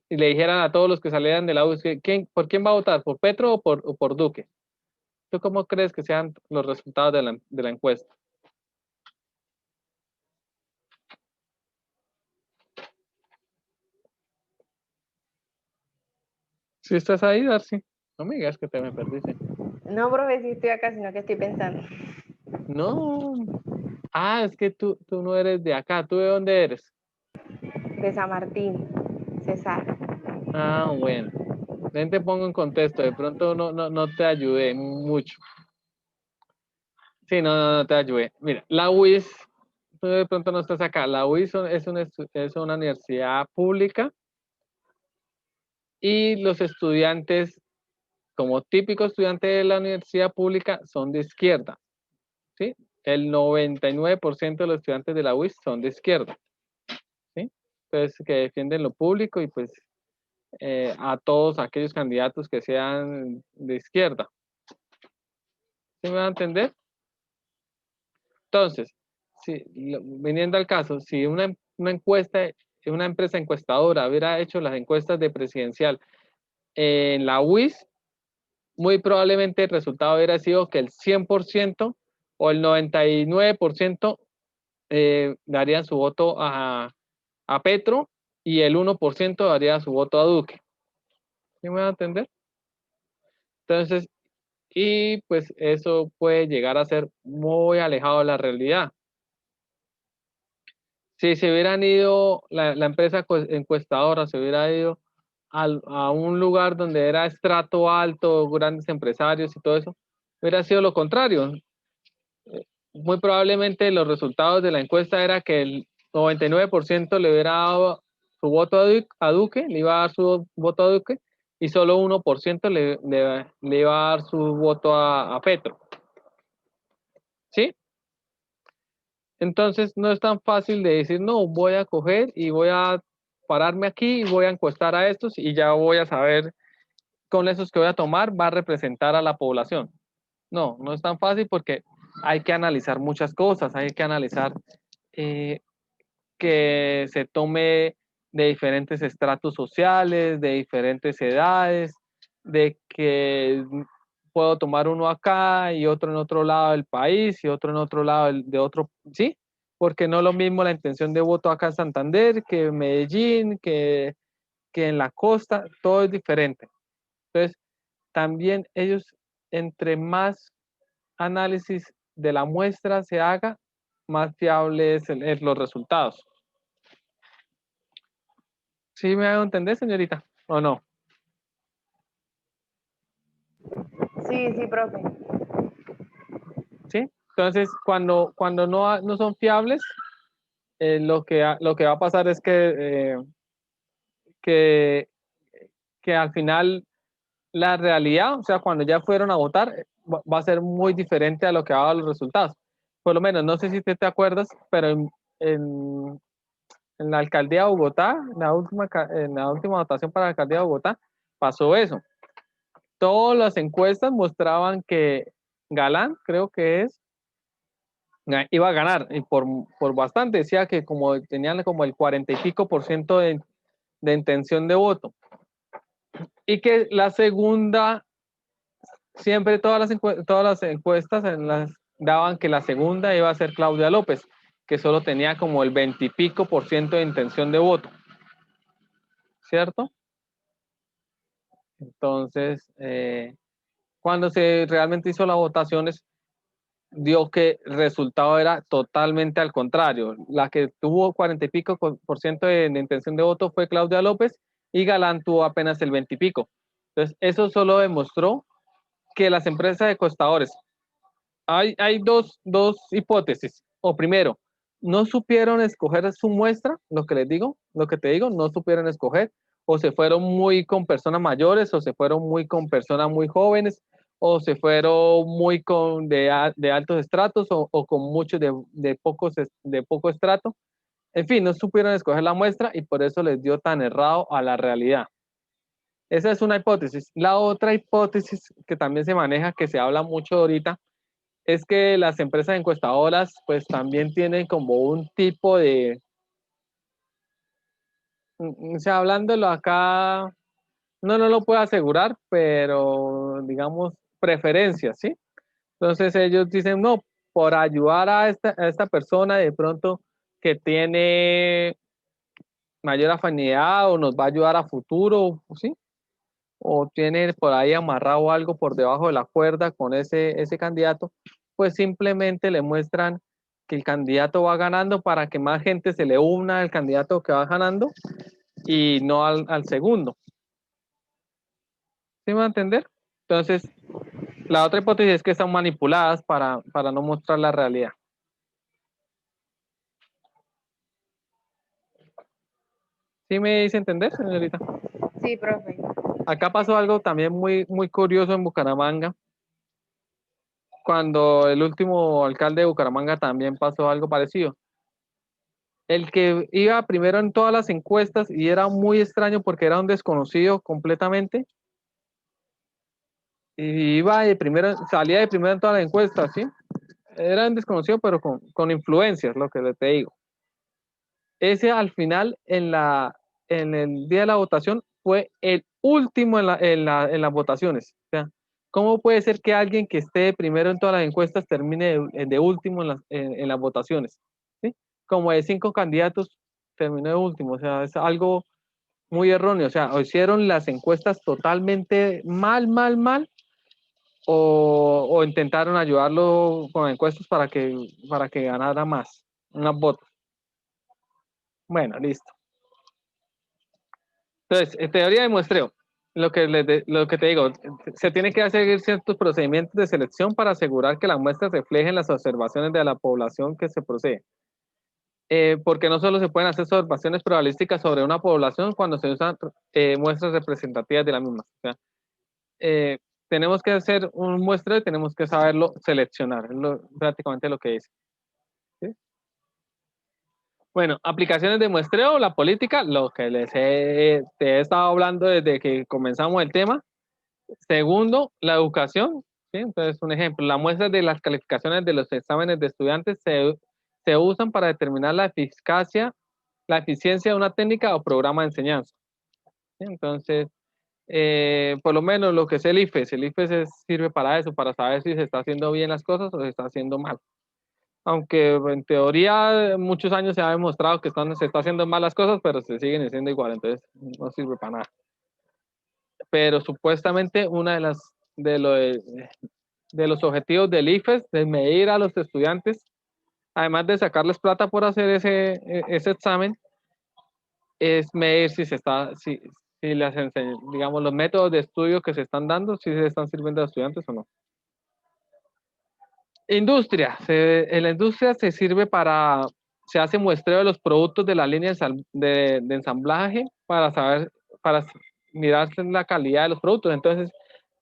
Y le dijeran a todos los que salieran de la UIS, ¿por quién va a votar? ¿Por Petro o por Duque? ¿Tú cómo crees que sean los resultados de la encuesta? ¿Sí estás ahí, Darcy? No me digas que te me perdiste. No, profe, sí estoy acá, sino que estoy pensando. No. Ah, es que tú no eres de acá. ¿Tú de dónde eres? De San Martín, César. Ah, bueno. Ven, te pongo en contexto. De pronto no te ayudé mucho. Sí, no te ayudé. Mira, la UIS, tú de pronto no estás acá. La UIS es una universidad pública y los estudiantes, como típico estudiante de la universidad pública, son de izquierda, ¿sí? El 99% de los estudiantes de la UIS son de izquierda, ¿sí? Entonces, que defienden lo público y pues a todos aquellos candidatos que sean de izquierda. ¿Sí me va a entender? Entonces, viniendo al caso, si una encuesta, una empresa encuestadora hubiera hecho las encuestas de presidencial en la UIS, muy probablemente el resultado hubiera sido que el 100% o el 99% darían su voto a Petro y el 1% daría su voto a Duque. ¿Sí me va a entender? Entonces, y pues eso puede llegar a ser muy alejado de la realidad. Si se hubieran ido, la empresa encuestadora se hubiera ido a un lugar donde era estrato alto, grandes empresarios y todo eso, hubiera sido lo contrario. Muy probablemente los resultados de la encuesta era que el 99% le hubiera dado su voto a Duque, le iba a dar su voto a Duque, y solo 1% le iba a dar su voto a Petro. ¿Sí? Entonces no es tan fácil de decir, no, voy a coger y voy a pararme aquí y voy a encuestar a estos y ya voy a saber con esos que voy a tomar va a representar a la población. No es tan fácil porque hay que analizar muchas cosas, hay que analizar que se tome de diferentes estratos sociales, de diferentes edades, de que puedo tomar uno acá y otro en otro lado del país y otro en otro lado de otro, ¿sí? Porque no es lo mismo la intención de voto acá en Santander que en Medellín, que en la costa, todo es diferente. Entonces, también ellos, entre más análisis de la muestra se haga, más fiables es los resultados. ¿Sí me hago entender, señorita? ¿O no? Sí, sí, profe. ¿Sí? Entonces, cuando no son fiables, lo que va a pasar es que, que al final la realidad, o sea, cuando ya fueron a votar, va a ser muy diferente a lo que ha dado los resultados. Por lo menos, no sé si te acuerdas, pero en, en la alcaldía de Bogotá, en la última votación para la alcaldía de Bogotá, pasó eso. Todas las encuestas mostraban que Galán, creo que es, iba a ganar y por bastante. Decía que como tenían como el 40 y pico por ciento de intención de voto. Y que la segunda, siempre todas las encuestas daban que la segunda iba a ser Claudia López, que solo tenía como el 20 y pico por ciento de intención de voto. ¿Cierto? Entonces, cuando se realmente hizo las votaciones, dio que el resultado era totalmente al contrario. La que tuvo 40 y pico por ciento de intención de voto fue Claudia López y Galán tuvo apenas el 20 y pico. Entonces, eso solo demostró que las empresas de costadores, hay dos hipótesis. O primero, no supieron escoger su muestra, lo que les digo, lo que te digo, no supieron escoger, o se fueron muy con personas mayores, o se fueron muy con personas muy jóvenes, o se fueron muy de altos estratos, o con muchos de poco estrato. En fin, no supieron escoger la muestra y por eso les dio tan errado a la realidad. Esa es una hipótesis. La otra hipótesis que también se maneja, que se habla mucho ahorita, es que las empresas encuestadoras pues también tienen como un tipo de, o sea, hablándolo acá, no lo puedo asegurar, pero digamos preferencias, ¿sí? Entonces ellos dicen, no, por ayudar a esta persona de pronto que tiene mayor afinidad o nos va a ayudar a futuro, ¿sí? O tiene por ahí amarrado algo por debajo de la cuerda con ese candidato, pues simplemente le muestran que el candidato va ganando para que más gente se le una al candidato que va ganando y no al segundo. ¿Sí me va a entender? Entonces, la otra hipótesis es que están manipuladas para no mostrar la realidad. ¿Sí me dice entender, señorita? Sí, profe. Acá pasó algo también muy curioso en Bucaramanga. Cuando el último alcalde de Bucaramanga también pasó algo parecido. El que iba primero en todas las encuestas y era muy extraño porque era un desconocido completamente. Y iba de primero, salía de primero en todas las encuestas, ¿sí? Era un desconocido, pero con influencias, lo que te digo. Ese al final, en el día de la votación, fue el último en las votaciones. O sea, ¿cómo puede ser que alguien que esté primero en todas las encuestas termine de último en las votaciones? ¿Sí? Como de 5 candidatos, terminó de último. O sea, es algo muy erróneo. O sea, o hicieron las encuestas totalmente mal, o intentaron ayudarlo con encuestas para que ganara más votos. Bueno, listo. Entonces, en teoría de muestreo, lo que te digo, se tiene que seguir ciertos procedimientos de selección para asegurar que las muestras reflejen las observaciones de la población que se procede. Porque no solo se pueden hacer observaciones probabilísticas sobre una población cuando se usan muestras representativas de la misma. O sea, eh, tenemos que hacer un muestreo y tenemos que saberlo seleccionar, es prácticamente lo que dice. ¿Sí? Bueno, aplicaciones de muestreo, la política, lo que te he estado hablando desde que comenzamos el tema. Segundo, la educación. ¿Sí? Entonces, un ejemplo, las muestras de las calificaciones de los exámenes de estudiantes se usan para determinar la eficacia la eficiencia de una técnica o programa de enseñanza. ¿Sí? Entonces, por lo menos lo que es el IFES sirve para eso, para saber si se está haciendo bien las cosas o se está haciendo mal. Aunque en teoría muchos años se ha demostrado que se está haciendo mal las cosas, pero se siguen haciendo igual, entonces no sirve para nada. Pero supuestamente una de los objetivos del IFES es medir a los estudiantes, además de sacarles plata por hacer ese examen, es medir si digamos, los métodos de estudio que se están dando, si se están sirviendo a los estudiantes o no. Industria. En la industria se hace muestreo de los productos de la línea de ensamblaje para mirar la calidad de los productos. Entonces,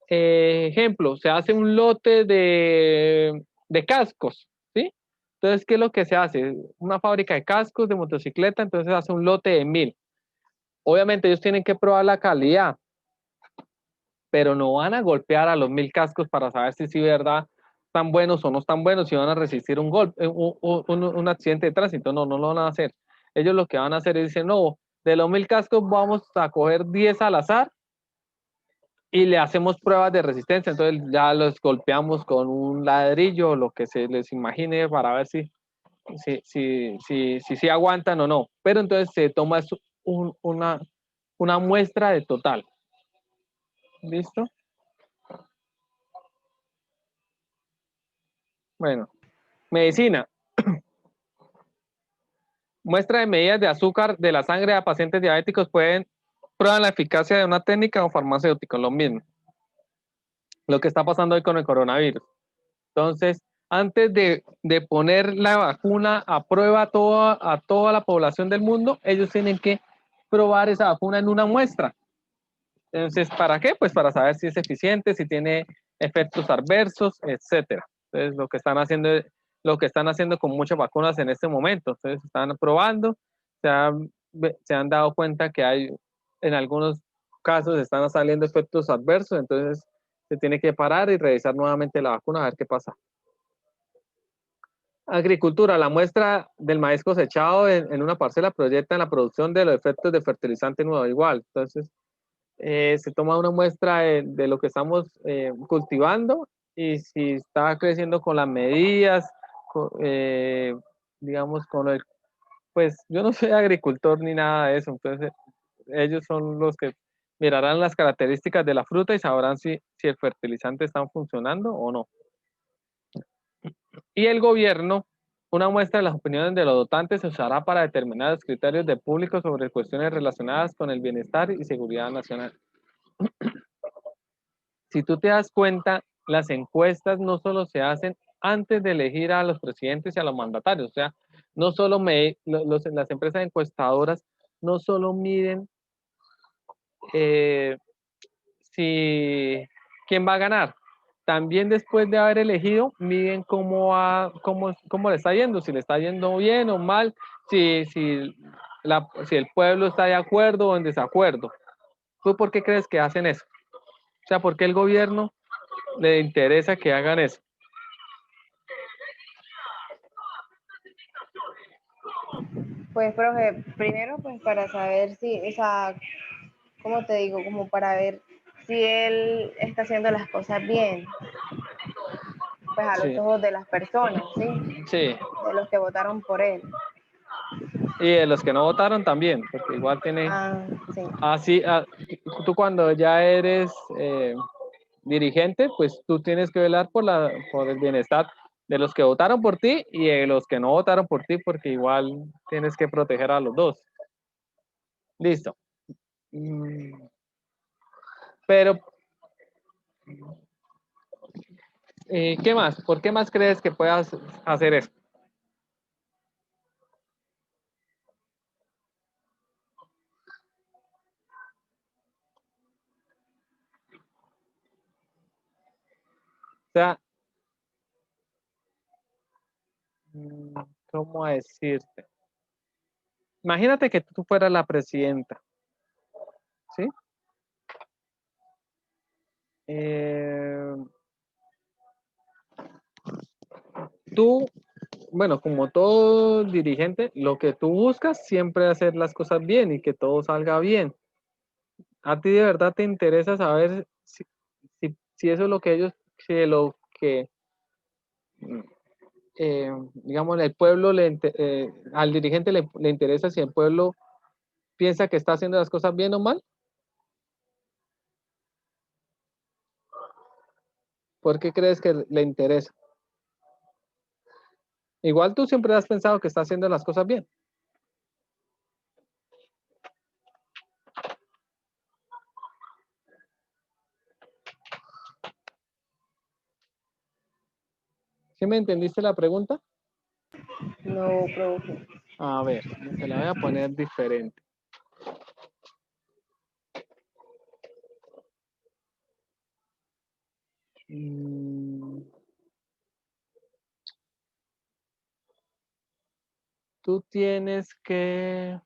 ejemplo, se hace un lote de cascos, ¿sí? Entonces, ¿qué es lo que se hace? Una fábrica de cascos de motocicleta, entonces hace un lote de 1000. Obviamente ellos tienen que probar la calidad, pero no van a golpear a los 1000 cascos para saber si verdad están buenos o no están buenos, si van a resistir un golpe, un accidente de tránsito. No, no lo van a hacer. Ellos lo que van a hacer es decir, no, de los 1000 cascos vamos a coger 10 al azar y le hacemos pruebas de resistencia. Entonces ya los golpeamos con un ladrillo, lo que se les imagine, para ver si aguantan o no. Pero entonces se toma una muestra de total. ¿Listo? Bueno, medicina. Muestra de medidas de azúcar de la sangre a pacientes diabéticos prueban la eficacia de una técnica o farmacéutico, lo mismo. Lo que está pasando hoy con el coronavirus. Entonces, antes de poner la vacuna a prueba a toda la población del mundo, ellos tienen que probar esa vacuna en una muestra. Entonces, ¿para qué? Pues para saber si es eficiente, si tiene efectos adversos, etcétera. Entonces, lo que están haciendo con muchas vacunas en este momento. Entonces, están probando, se han dado cuenta que en algunos casos están saliendo efectos adversos, entonces se tiene que parar y revisar nuevamente la vacuna a ver qué pasa. Agricultura, la muestra del maíz cosechado en una parcela proyecta en la producción de los efectos de fertilizante nuevo igual. Entonces, se toma una muestra de lo que estamos cultivando y si está creciendo con las medidas, digamos, pues yo no soy agricultor ni nada de eso, entonces ellos son los que mirarán las características de la fruta y sabrán si el fertilizante está funcionando o no. Y el gobierno, una muestra de las opiniones de los dotantes se usará para determinar los criterios de público sobre cuestiones relacionadas con el bienestar y seguridad nacional. Si tú te das cuenta, las encuestas no solo se hacen antes de elegir a los presidentes y a los mandatarios, o sea, no solo las empresas encuestadoras no solo miden eh, quién va a ganar, también después de haber elegido, miden cómo le está yendo, si le está yendo bien o mal, si el pueblo está de acuerdo o en desacuerdo. ¿Tú por qué crees que hacen eso? O sea, ¿por qué el gobierno le interesa que hagan eso? Pues, profe, primero, pues para saber si, o sea, ¿cómo te digo? Como para ver si él está haciendo las cosas bien, pues a los Sí, ojos de las personas, ¿sí? sí. De los que votaron por él. Y de los que no votaron también, porque igual tiene, Ah, sí. así, tú cuando ya eres dirigente, pues tú tienes que velar por el bienestar de los que votaron por ti y de los que no votaron por ti, porque igual tienes que proteger a los dos. Listo. Pero, ¿qué más? ¿Por qué más crees que puedas hacer eso? O sea, ¿cómo decirte? Imagínate que tú fueras la presidenta, ¿sí? Eh, tú bueno, como todo dirigente, lo que tú buscas siempre es hacer las cosas bien y que todo salga bien. ¿A ti de verdad te interesa saber si eso es lo que ellos, si lo que, mm, digamos, el pueblo, al dirigente le interesa si el pueblo piensa que está haciendo las cosas bien o mal? ¿Por qué crees que le interesa? Igual tú siempre has pensado que está haciendo las cosas bien. ¿Sí me entendiste la pregunta? No, profe. A ver, te la voy a poner diferente. Mm, Tú tienes que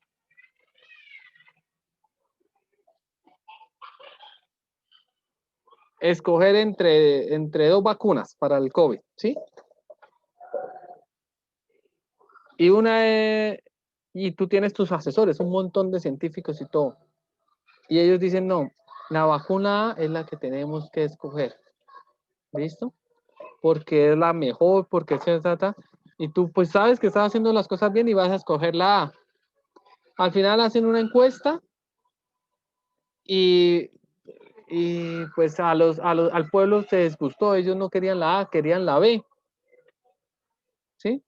escoger entre dos vacunas para el COVID, ¿sí? Y y tú tienes tus asesores, un montón de científicos y todo. Y ellos dicen, no, la vacuna A es la que tenemos que escoger, ¿listo? Porque es la mejor, porque se trata. Y tú pues sabes que estás haciendo las cosas bien y vas a escoger la A. Al final hacen una encuesta y, pues al pueblo se disgustó, ellos no querían la A, querían la B, ¿sí?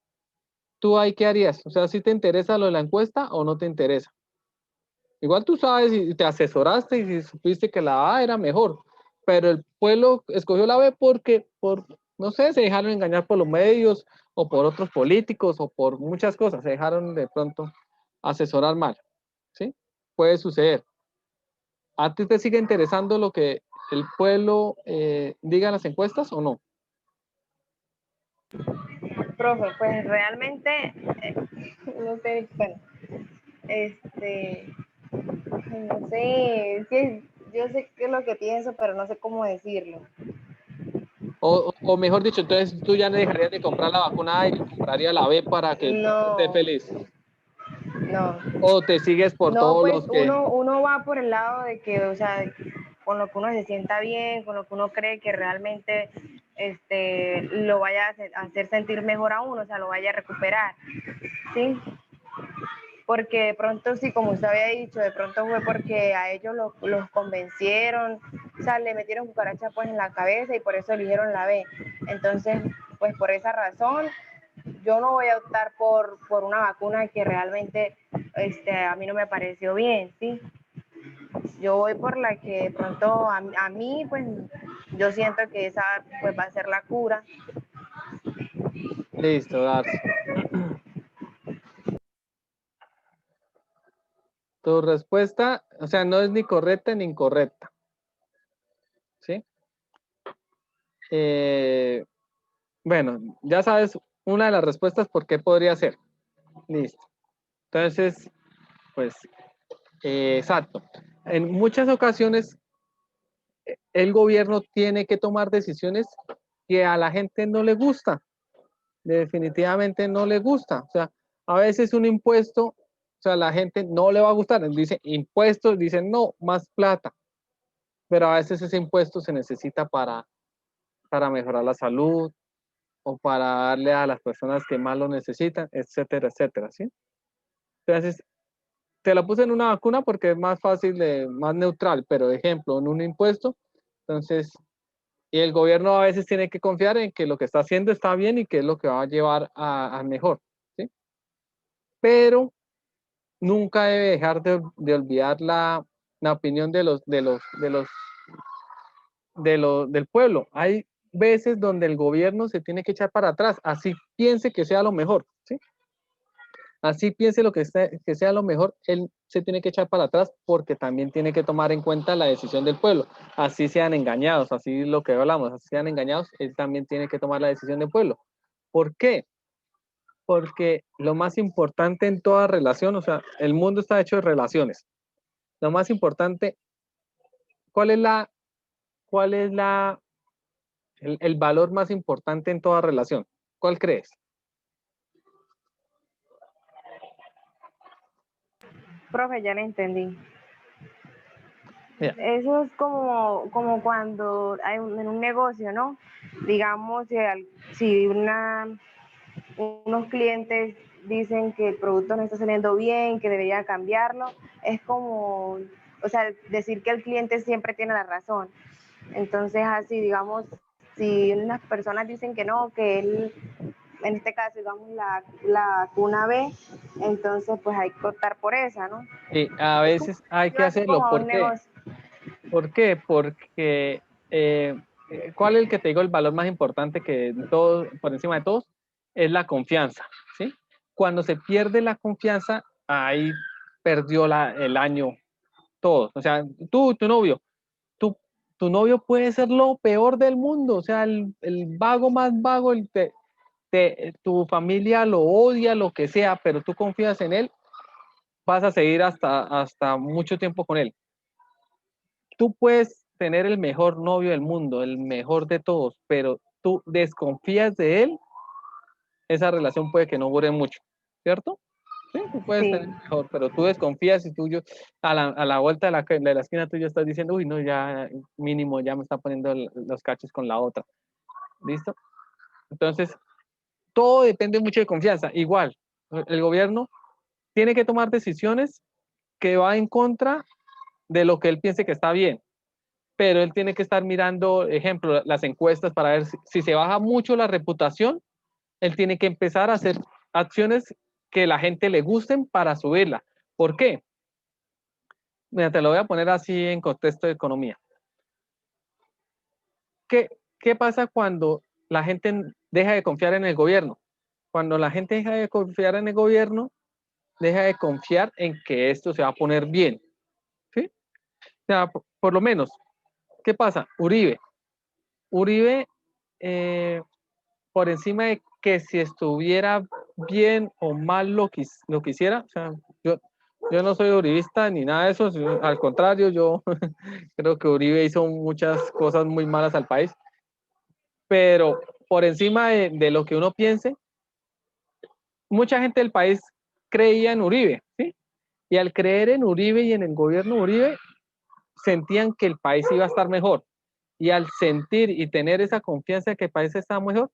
¿Tú ahí qué harías? O sea, ¿si te interesa lo de la encuesta o no te interesa? Igual tú sabes y te asesoraste y si supiste que la A era mejor, pero el pueblo escogió la B porque, no sé, se dejaron engañar por los medios o por otros políticos o por muchas cosas, se dejaron de pronto asesorar mal, ¿sí? Puede suceder. ¿A ti te sigue interesando lo que el pueblo diga en las encuestas o no? Profe, pues realmente, no sé, bueno, este, no sé, es que yo sé qué es lo que pienso, pero no sé cómo decirlo. O mejor dicho, entonces tú ya no dejarías de comprar la vacuna A y compraría la B para que el pueblo esté No, feliz. no. O te sigues por No, todos pues los que... uno va por el lado de que, o sea, con lo que uno se sienta bien, con lo que uno cree que realmente lo vaya a hacer sentir mejor a uno, o sea, lo vaya a recuperar, ¿sí? Porque de pronto, sí, como usted había dicho, de pronto fue porque a ellos los convencieron, o sea, le metieron cucaracha pues en la cabeza y por eso eligieron la B. Entonces, pues por esa razón, yo no voy a optar por una vacuna que realmente a mí no me pareció bien, ¿sí? Yo voy por la que de pronto a mí, pues yo siento que esa pues va a ser la cura. Listo, Darcy. Tu respuesta, o sea, no es ni correcta ni incorrecta, ¿sí? Eh, bueno, ya sabes una de las respuestas por qué podría ser. Listo. Entonces, pues, exacto. En muchas ocasiones, el gobierno tiene que tomar decisiones que a la gente no le gusta, definitivamente no le gusta. O sea, a veces un impuesto, o sea, a la gente no le va a gustar. Dice impuestos, dicen no, más plata. Pero a veces ese impuesto se necesita para mejorar la salud o para darle a las personas que más lo necesitan, etcétera, etcétera, ¿sí? Entonces, te la puse en una vacuna porque es más fácil, más neutral, pero ejemplo, en un impuesto, entonces, y el gobierno a veces tiene que confiar en que lo que está haciendo está bien y que es lo que va a llevar a mejor, ¿sí? Pero nunca debe dejar de olvidar la opinión del pueblo. Hay veces donde el gobierno se tiene que echar para atrás, así piense que sea lo mejor, ¿sí? Así piense que sea lo mejor, él se tiene que echar para atrás porque también tiene que tomar en cuenta la decisión del pueblo. Así sean engañados, así lo que hablamos, así sean engañados, él también tiene que tomar la decisión del pueblo. ¿Por qué? Porque lo más importante en toda relación, o sea, el mundo está hecho de relaciones. Lo más importante, ¿cuál es el valor más importante en toda relación? ¿Cuál crees? Profe, ya le entendí. Mira, Eso es como cuando hay en un negocio, ¿no? Digamos, si unos clientes dicen que el producto no está saliendo bien, que debería cambiarlo, es como, o sea, decir que el cliente siempre tiene la razón. Entonces, así, digamos, si unas personas dicen que no, que él, en este caso, digamos, la cuna B, entonces, pues hay que optar por esa, ¿no? a Es como, veces hay yo que así hacerlo. como a ¿Por un qué? negocio. ¿Por qué? Porque, ¿cuál es el que te digo el valor más importante que todo, por encima de todos? Es la confianza, ¿sí? Cuando se pierde la confianza, ahí perdió el año todos. O sea, tu novio, tu, tu novio puede ser lo peor del mundo, o sea, el vago más vago, tu familia lo odia, lo que sea, pero tú confías en él, vas a seguir hasta mucho tiempo con él. Tú puedes tener el mejor novio del mundo, el mejor de todos, pero tú desconfías de él, esa relación puede que no dure mucho, ¿cierto? Sí, tú puedes Sí, tener mejor, pero tú desconfías y tú a la vuelta de la esquina tú ya estás diciendo, uy, no, ya mínimo ya me está poniendo los cachos con la otra. ¿Listo? Entonces, todo depende mucho de confianza. Igual, el gobierno tiene que tomar decisiones que va en contra de lo que él piense que está bien, pero él tiene que estar mirando, ejemplo, las encuestas para ver si se baja mucho la reputación, él tiene que empezar a hacer acciones que la gente le gusten para subirla. ¿Por qué? Mira, te lo voy a poner así en contexto de economía. ¿Qué pasa cuando la gente deja de confiar en el gobierno? Cuando la gente deja de confiar en el gobierno, deja de confiar en que esto se va a poner bien. ¿Sí? O sea, por lo menos, ¿qué pasa? Uribe, eh, por encima de que si estuviera bien o mal lo que hiciera, o sea, yo no soy uribista ni nada de eso, al contrario, yo creo que Uribe hizo muchas cosas muy malas al país, pero por encima de lo que uno piense, mucha gente del país creía en Uribe, ¿sí? Y al creer en Uribe y en el gobierno Uribe, sentían que el país iba a estar mejor. Y al sentir y tener esa confianza de que el país está mejor,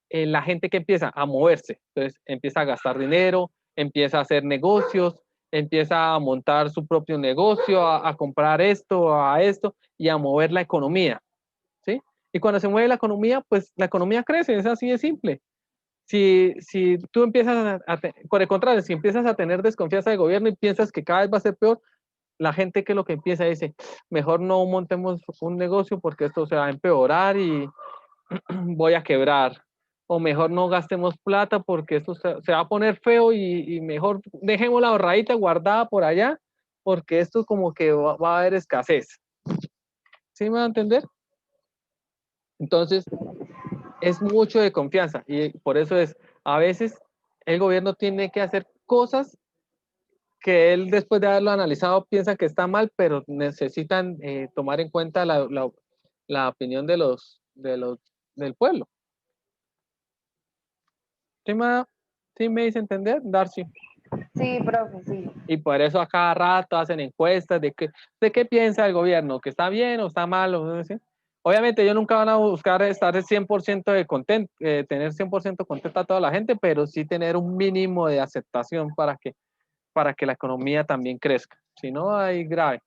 la gente que empieza a moverse, entonces empieza a gastar dinero, empieza a hacer negocios, empieza a montar su propio negocio, a comprar esto, a esto y a mover la economía, ¿sí? Y cuando se mueve la economía, pues la economía crece, es así de simple. Si tú empiezas por el contrario, si empiezas a tener desconfianza del gobierno y piensas que cada vez va a ser peor, la gente que lo que empieza dice, mejor no montemos un negocio porque esto se va a empeorar y voy a quebrar. O mejor no gastemos plata porque esto se va a poner feo y mejor dejemos la ahorradita guardada por allá porque esto como que va a haber escasez. ¿Sí me va a entender? Entonces, es mucho de confianza y por eso es, a veces el gobierno tiene que hacer cosas que él después de haberlo analizado piensa que está mal, pero necesitan tomar en cuenta la opinión del pueblo. ¿Sí me hice entender, Darcy? sí, profe, sí. Y por eso a cada rato hacen encuestas de qué piensa el gobierno, que está bien o está mal. O no sé. Obviamente ellos nunca van a buscar estar 100% de contento, tener 100% contenta a toda la gente, pero sí tener un mínimo de aceptación para que la economía también crezca. Si no, hay grave.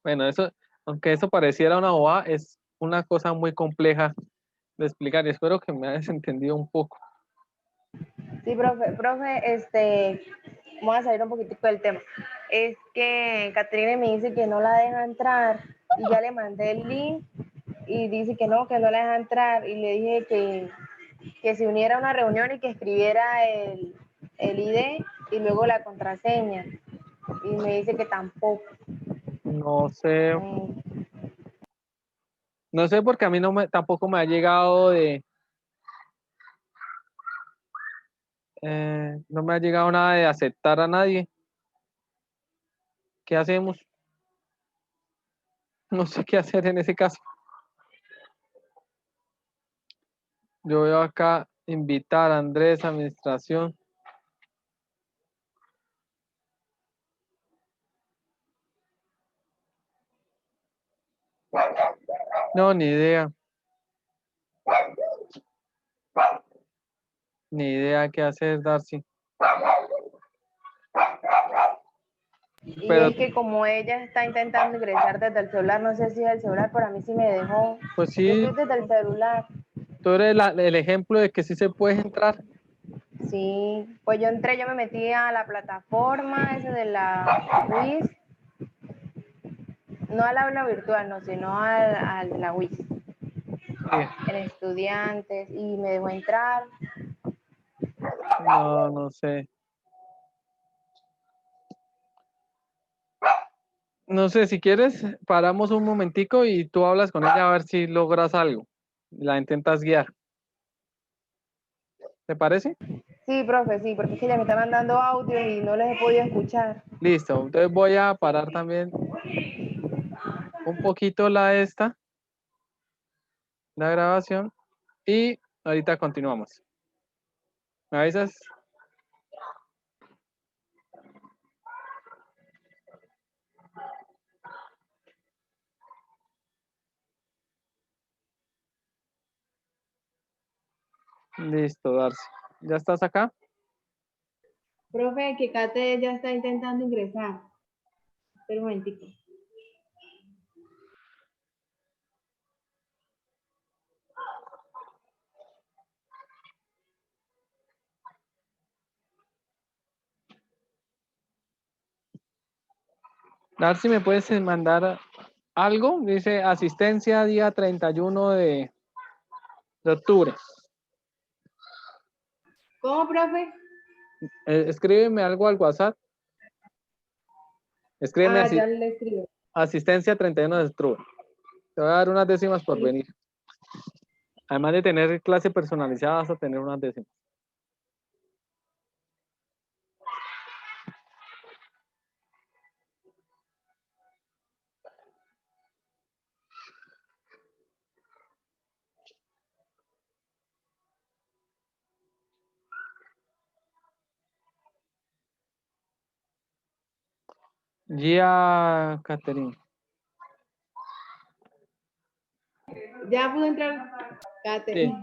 Bueno, eso, aunque eso pareciera una bobada, es una cosa muy compleja de explicar y espero que me hayas entendido un poco. Sí, profe, vamos a salir un poquitico del tema. Es que Catrine me dice que no la deja entrar y ya le mandé el link y dice que no la deja entrar y le dije que se uniera a una reunión y que escribiera el ID y luego la contraseña y me dice que tampoco. No sé, Mm, no sé porque a mí tampoco me ha llegado no me ha llegado nada de aceptar a nadie. ¿Qué hacemos? No sé qué hacer en ese caso. Yo veo acá invitar a Andrés, administración. No, ni idea. Ni idea qué hacer, Darcy. Y Pero, es que como ella está intentando ingresar desde el celular, no sé si es el celular, pero a mí sí me dejó. pues Yo sí, estoy desde el celular. tú eres el ejemplo de que sí se puede entrar. Sí, pues yo entré, yo me metí a la plataforma esa de la WIS, no al aula virtual, no, sino al de la WIS, Sí. en estudiantes, y me dejó entrar. No, no sé. No sé, si quieres, paramos un momentico y tú hablas con ella a ver si logras algo. La intentas guiar. ¿Te parece? Sí, profe, sí, porque es que ella me está mandando audios y no les he podido escuchar. Listo. Entonces voy a parar también un poquito la grabación y ahorita continuamos. ¿Me avisas? Listo, Darcy. ¿Ya estás acá? Profe, que Kate ya está intentando ingresar. Espera un momentico. Darcy, ¿me puedes mandar algo? Dice asistencia día 31 de octubre. ¿Cómo, profe? Escríbeme algo al WhatsApp. Escríbeme Ah, así, ya le escribo. asistencia 31 de octubre. Te voy a dar unas décimas por venir. Además de tener clase personalizada, vas a tener unas décimas. Gia Catherine. Ya pudo entrar Kate. Sí.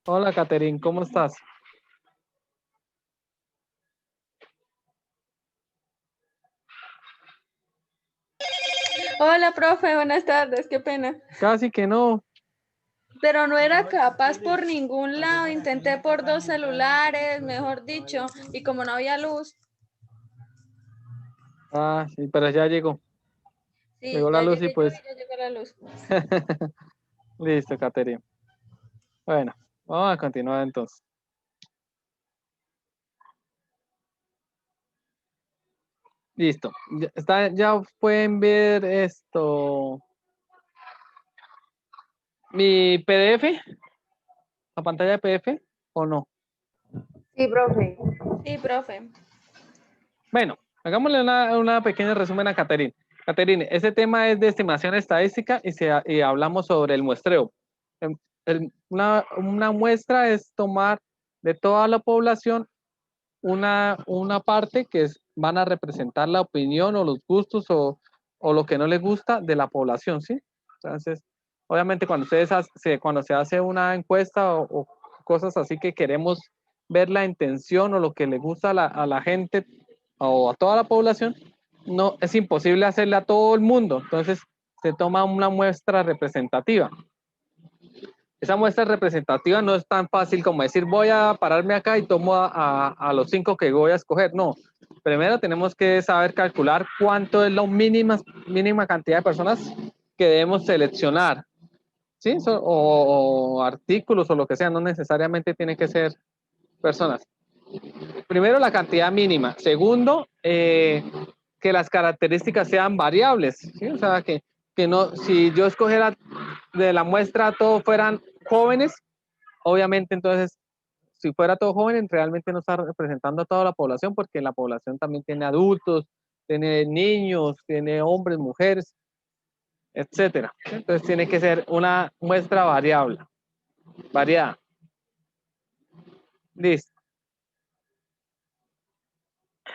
Hola, Catherine, ¿cómo estás? Hola, profe, buenas tardes, qué pena. Casi que no. Pero no era capaz por ningún lado, intenté por dos celulares, mejor dicho, y como no había luz, Ah, sí, pero ya llegó. sí, Llegó la ya luz y llegué yo pues. y ya llegó la luz. Listo, Catherine. Bueno, vamos a continuar entonces. Listo. Ya pueden ver esto. Mi PDF, la pantalla de PDF, ¿o no? Sí, profe. Sí, profe. Bueno, hagámosle una pequeña resumen a Caterine. Caterine, ese tema es de estimación estadística y hablamos sobre el muestreo. Una muestra es tomar de toda la población una parte van a representar la opinión o los gustos o lo que no les gusta de la población, ¿sí? Entonces, obviamente cuando se hace una encuesta o cosas así que queremos ver la intención o lo que le gusta a la gente o a toda la población, no es imposible hacerle a todo el mundo. Entonces, se toma una muestra representativa. Esa muestra representativa no es tan fácil como decir voy a pararme acá y tomo a los 5 que voy a escoger. No, primero tenemos que saber calcular cuánto es la mínima cantidad de personas que debemos seleccionar, ¿sí? O artículos o lo que sea, no necesariamente tiene que ser personas. Primero, la cantidad mínima. Segundo, que las características sean variables, ¿sí? O sea, que no, si yo escogiera de la muestra todos fueran jóvenes, obviamente entonces, si fuera todo joven, realmente no está representando a toda la población, porque la población también tiene adultos, tiene niños, tiene hombres, mujeres, etcétera. Entonces tiene que ser una muestra variada. Listo.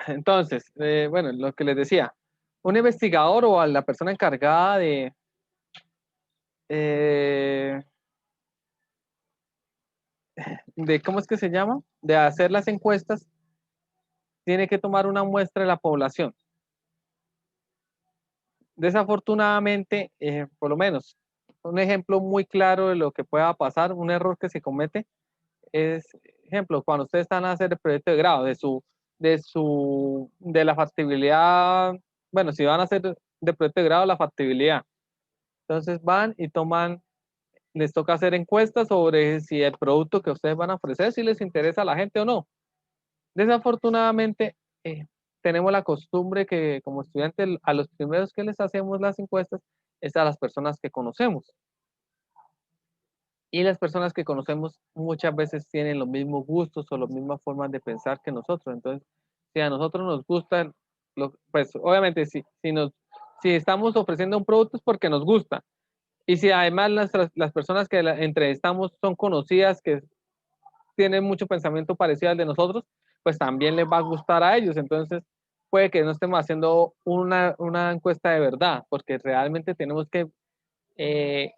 Entonces, bueno, lo que les decía, un investigador o a la persona encargada de, ¿cómo es que se llama? De hacer las encuestas, tiene que tomar una muestra de la población. Desafortunadamente, por lo menos, un ejemplo muy claro de lo que pueda pasar, un error que se comete, es, ejemplo, cuando ustedes están a hacer el proyecto de grado, de la factibilidad, bueno, si van a hacer de proyecto de grado, la factibilidad. Entonces van y toman, les toca hacer encuestas sobre si el producto que ustedes van a ofrecer, si les interesa a la gente o no. Desafortunadamente, tenemos la costumbre que como estudiantes, a los primeros que les hacemos las encuestas es a las personas que conocemos. Y las personas que conocemos muchas veces tienen los mismos gustos o las mismas formas de pensar que nosotros. Entonces, si a nosotros nos gustan, pues obviamente si estamos ofreciendo un producto es porque nos gusta. Y si además las personas que entrevistamos son conocidas, que tienen mucho pensamiento parecido al de nosotros, pues también les va a gustar a ellos. Entonces, puede que no estemos haciendo una encuesta de verdad, porque realmente tenemos que,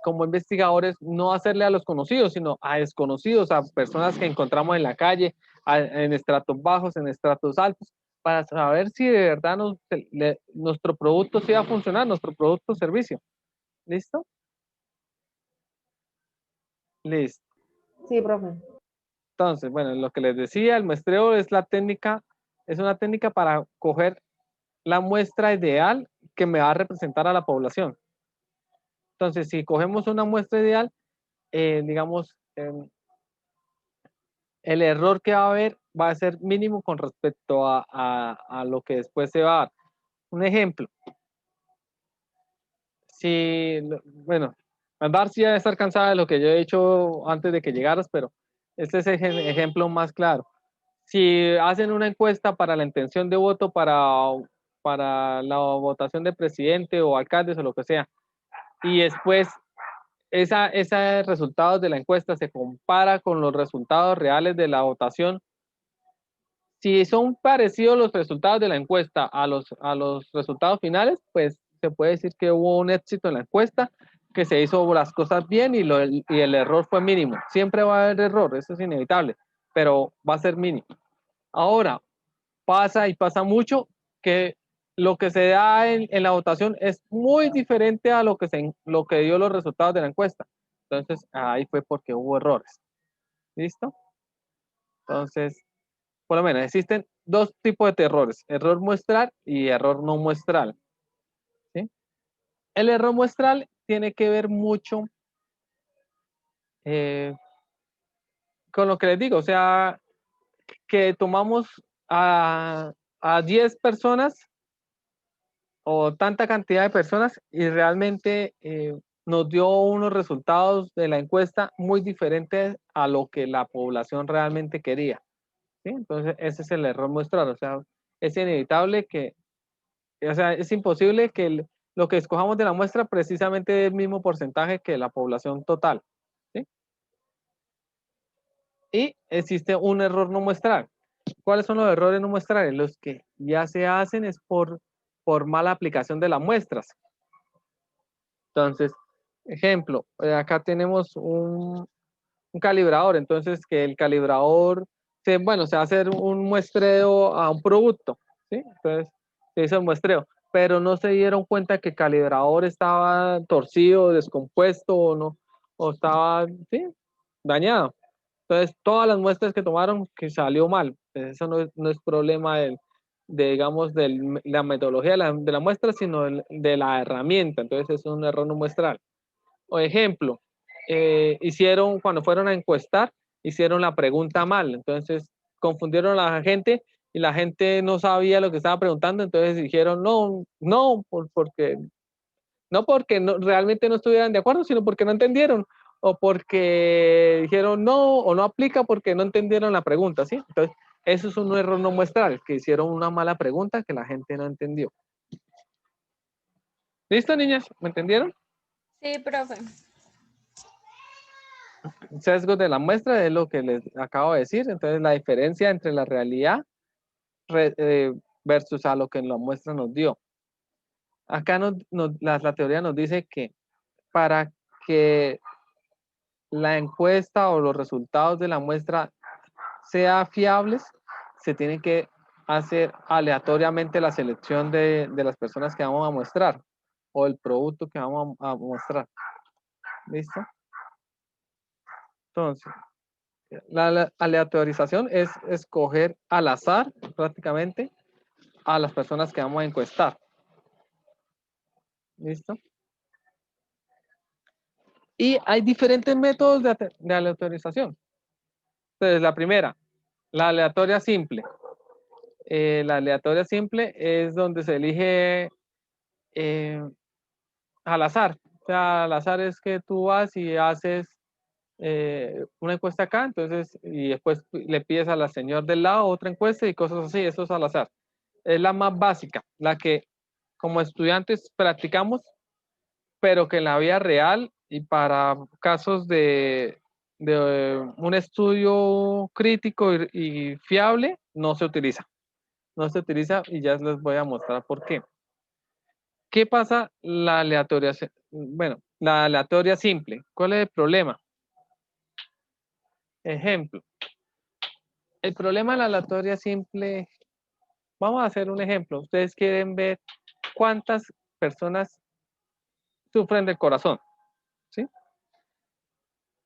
como investigadores, no hacerle a los conocidos, sino a desconocidos, a personas que encontramos en la calle, en estratos bajos, en estratos altos, para saber si de verdad nuestro producto sí va a funcionar, nuestro producto o servicio. ¿Listo? Listo. Sí, profe. Entonces, bueno, lo que les decía, el muestreo es una técnica para coger la muestra ideal que me va a representar a la población. Entonces, si cogemos una muestra ideal, digamos, el error que va a haber va a ser mínimo con respecto a lo que después se va a dar. Un ejemplo, bueno, Darcy debe estar cansada de lo que yo he dicho antes de que llegaras, pero este es el ejemplo más claro. Si hacen una encuesta para la intención de voto para la votación de presidente o alcaldes o lo que sea, y después esos resultados de la encuesta se compara con los resultados reales de la votación, si son parecidos los resultados de la encuesta a los resultados finales, pues se puede decir que hubo un éxito en la encuesta, que se hizo las cosas bien y el error fue mínimo. Siempre va a haber error, eso es inevitable, pero va a ser mínimo. Ahora, pasa y pasa mucho que lo que se da en la votación es muy diferente a lo que dio los resultados de la encuesta. Entonces, ahí fue porque hubo errores. ¿Listo? Entonces, por lo menos existen dos tipos de errores, error muestral y error no muestral. ¿Sí? El error muestral tiene que ver mucho con lo que les digo, o sea, que tomamos a 10 personas o tanta cantidad de personas y realmente nos dio unos resultados de la encuesta muy diferentes a lo que la población realmente quería. ¿Sí? Entonces, ese es el error muestral, o sea, es inevitable o sea, es imposible que lo que escojamos de la muestra precisamente dé el mismo porcentaje que la población total. ¿Sí? Y existe un error no muestral. ¿Cuáles son los errores no muestrales? Los que ya se hacen es por mala aplicación de las muestras. Entonces, ejemplo, acá tenemos un calibrador, entonces que el calibrador, bueno, se hace un muestreo a un producto, ¿sí? Entonces, se hizo el muestreo, pero no se dieron cuenta que el calibrador estaba torcido, descompuesto o no, o estaba, sí, dañado. Entonces, todas las muestras que tomaron que salió mal. Eso no es problema digamos, de la metodología de la muestra, sino de la herramienta. Entonces, es un error no muestral. O ejemplo, cuando fueron a encuestar, hicieron la pregunta mal. Entonces, confundieron a la gente y la gente no sabía lo que estaba preguntando. Entonces, dijeron no porque realmente no estuvieran de acuerdo, sino porque no entendieron, o porque dijeron no, o no aplica porque no entendieron la pregunta, ¿sí? Entonces, eso es un error no muestral, que hicieron una mala pregunta que la gente no entendió. ¿Listo, niñas? ¿Me entendieron? Sí, profe. Sesgos de la muestra es lo que les acabo de decir. Entonces, la diferencia entre la realidad versus a lo que la muestra nos dio. Acá la teoría nos dice que para que la encuesta o los resultados de la muestra sean fiables, se tiene que hacer aleatoriamente la selección de las personas que vamos a muestrar o el producto que vamos a mostrar. ¿Listo? Entonces, la aleatorización es escoger al azar prácticamente a las personas que vamos a encuestar. ¿Listo? Y hay diferentes métodos de aleatorización. Entonces, la primera, la aleatoria simple. La aleatoria simple es donde se elige al azar. O sea, al azar es que tú vas y haces una encuesta acá, entonces, y después le pides a la señora del lado otra encuesta y cosas así, eso es al azar. Es la más básica, la que como estudiantes practicamos, pero que en la vida real y para casos de un estudio crítico y fiable, no se utiliza. No se utiliza y ya les voy a mostrar por qué. ¿Qué pasa la aleatoria? Bueno, la aleatoria simple. ¿Cuál es el problema? Ejemplo. El problema de la aleatoria simple, vamos a hacer un ejemplo. Ustedes quieren ver cuántas personas sufren del corazón, ¿sí?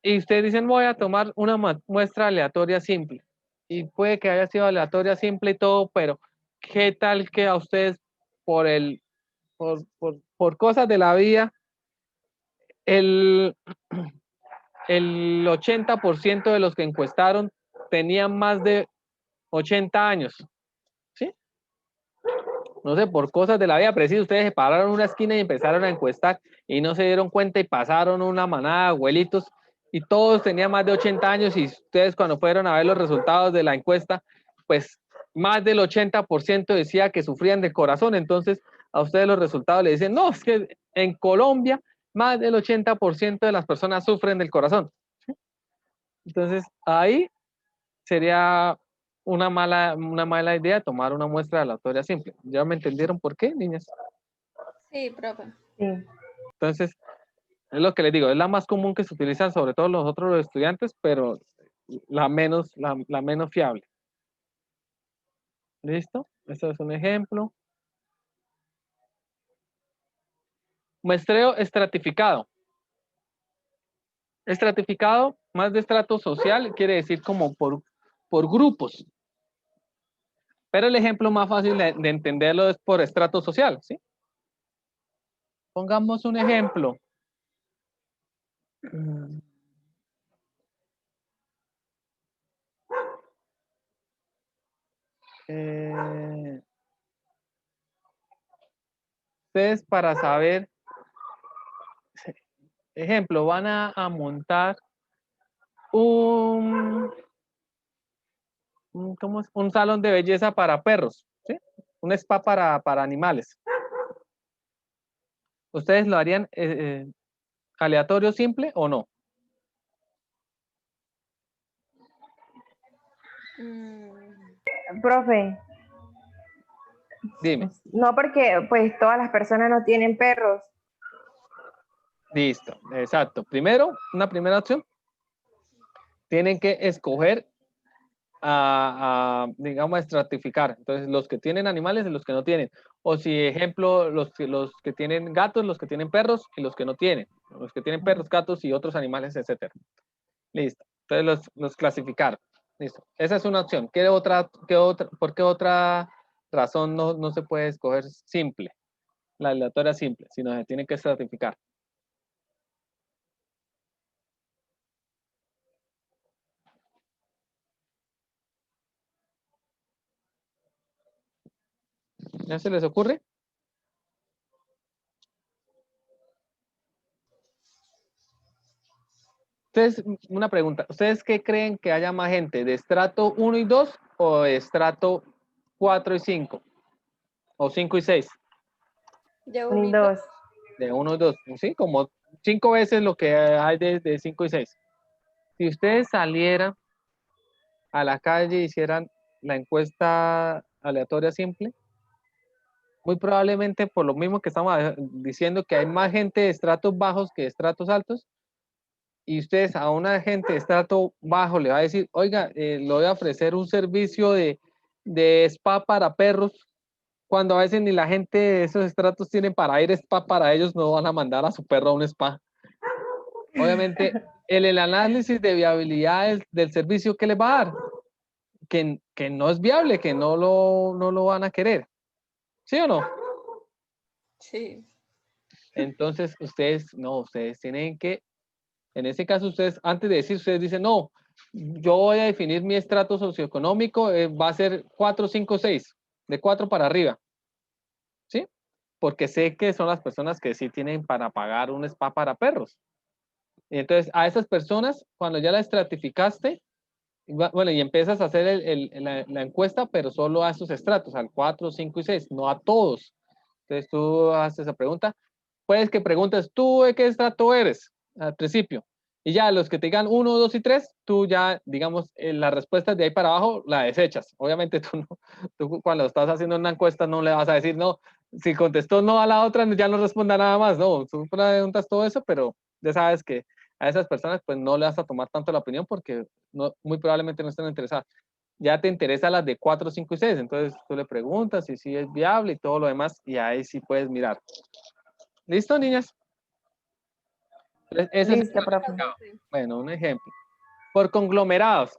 Y ustedes dicen, voy a tomar una muestra aleatoria simple. Y puede que haya sido aleatoria simple y todo, pero ¿qué tal que a ustedes por por cosas de la vida, el, el 80% de los que encuestaron tenían más de 80 años? ¿Sí? No sé, por cosas de la vida precisa, ustedes se pararon en una esquina y empezaron a encuestar y no se dieron cuenta y pasaron una manada de abuelitos y todos tenían más de 80 años y ustedes cuando fueron a ver los resultados de la encuesta, pues más del 80% decía que sufrían de corazón. Entonces a ustedes los resultados le dicen, no, es que en Colombia más del 80% de las personas sufren del corazón. Entonces ahí sería una mala idea tomar una muestra de aleatoria simple. ¿Ya me entendieron por qué, niñas? Sí, profe. Sí. Entonces, es lo que les digo, es la más común que se utilizan sobre todo los estudiantes, pero la menos fiable. ¿Listo? Eso es un ejemplo. Muestreo estratificado. Estratificado, más de estrato social, quiere decir como por grupos. Pero el ejemplo más fácil de entenderlo es por estrato social, ¿sí? Pongamos un ejemplo. Ustedes para saber, ejemplo, van a montar un, ¿cómo es? Un salón de belleza para perros, ¿sí? Un spa para animales. ¿Ustedes lo harían aleatorio simple o no? Profe, Dime. no porque pues todas las personas no tienen perros. Listo, exacto. Primero, una primera opción, tienen que escoger digamos, a estratificar. Entonces, los que tienen animales y los que no tienen. O si, ejemplo, los que tienen gatos, los que tienen perros y los que no tienen. Los que tienen perros, gatos y otros animales, etcétera. Listo. Entonces, los clasificar. Listo. Esa es una opción. ¿Por qué otra razón no se puede escoger simple? La aleatoria simple, sino se tiene que estratificar. ¿Ya se les ocurre? Ustedes, una pregunta, ¿ustedes qué creen que haya más gente? ¿De estrato 1 y 2 o de estrato 4 y 5? ¿O 5 y 6? De Ni unito. dos. De 1 y 2, ¿sí? Como 5 veces lo que hay de 5 y 6. Si ustedes salieran a la calle y hicieran la encuesta aleatoria simple, muy probablemente por lo mismo que estamos diciendo que hay más gente de estratos bajos que de estratos altos, y ustedes a una gente de estrato bajo le va a decir, oiga, le voy a ofrecer un servicio de spa para perros, cuando a veces ni la gente de esos estratos tienen para ir a spa para ellos, no van a mandar a su perro a un spa. Obviamente, el análisis de viabilidad del servicio que les va a dar, que no es viable, que no lo van a querer. ¿Sí o no? Sí. Entonces, ustedes tienen que, en ese caso, ustedes, antes de decir, ustedes dicen, no, yo voy a definir mi estrato socioeconómico, va a ser 4, 5, 6, de 4 para arriba. ¿Sí? Porque sé que son las personas que sí tienen para pagar un spa para perros. Y entonces, a esas personas, cuando ya la estratificaste, bueno, y empiezas a hacer la encuesta, pero solo a esos estratos, al 4, 5 y 6, no a todos. Entonces, tú haces esa pregunta. Puedes que preguntes, ¿tú de qué estrato eres? Al principio. Y ya los que te digan 1, 2 y 3, tú ya, digamos, las respuestas de ahí para abajo la desechas. Obviamente tú cuando estás haciendo una encuesta no le vas a decir, no, si contestó no a la otra, ya no responda nada más. No, tú preguntas todo eso, pero ya sabes que a esas personas pues no le vas a tomar tanto la opinión porque muy probablemente no estén interesadas. Ya te interesa las de 4, 5 y 6, entonces tú le preguntas si sí es viable y todo lo demás, y ahí sí puedes mirar. ¿Listo, niñas? Ese es el Listo, profe. mercado. Bueno, un ejemplo. Por conglomerados.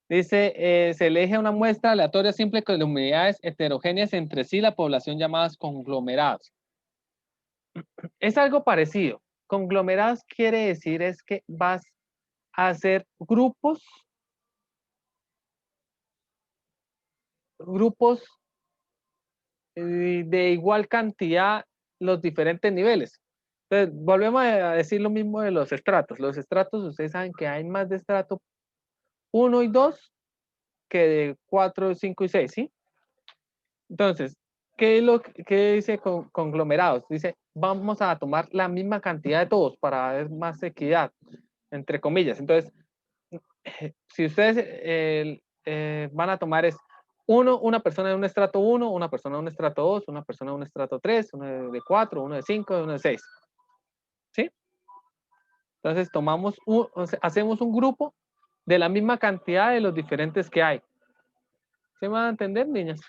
Dice, se elige una muestra aleatoria simple con unidades heterogéneas entre sí, la población llamadas conglomerados. Es algo parecido. Conglomerados quiere decir es que vas a hacer grupos de igual cantidad los diferentes niveles. Entonces, volvemos a decir lo mismo de los estratos. Los estratos, ustedes saben que hay más de estrato 1 y 2 que de 4, 5 y 6, ¿sí? Entonces, ¿qué dice conglomerados? Dice, vamos a tomar la misma cantidad de todos para ver más equidad, entre comillas. Entonces, si ustedes van a tomar es una persona de un estrato 1, una persona de un estrato 2, una persona de un estrato 3, uno de 4, uno de 5, uno de 6. ¿Sí? Entonces hacemos un grupo de la misma cantidad de los diferentes que hay. ¿Se van a entender, niñas?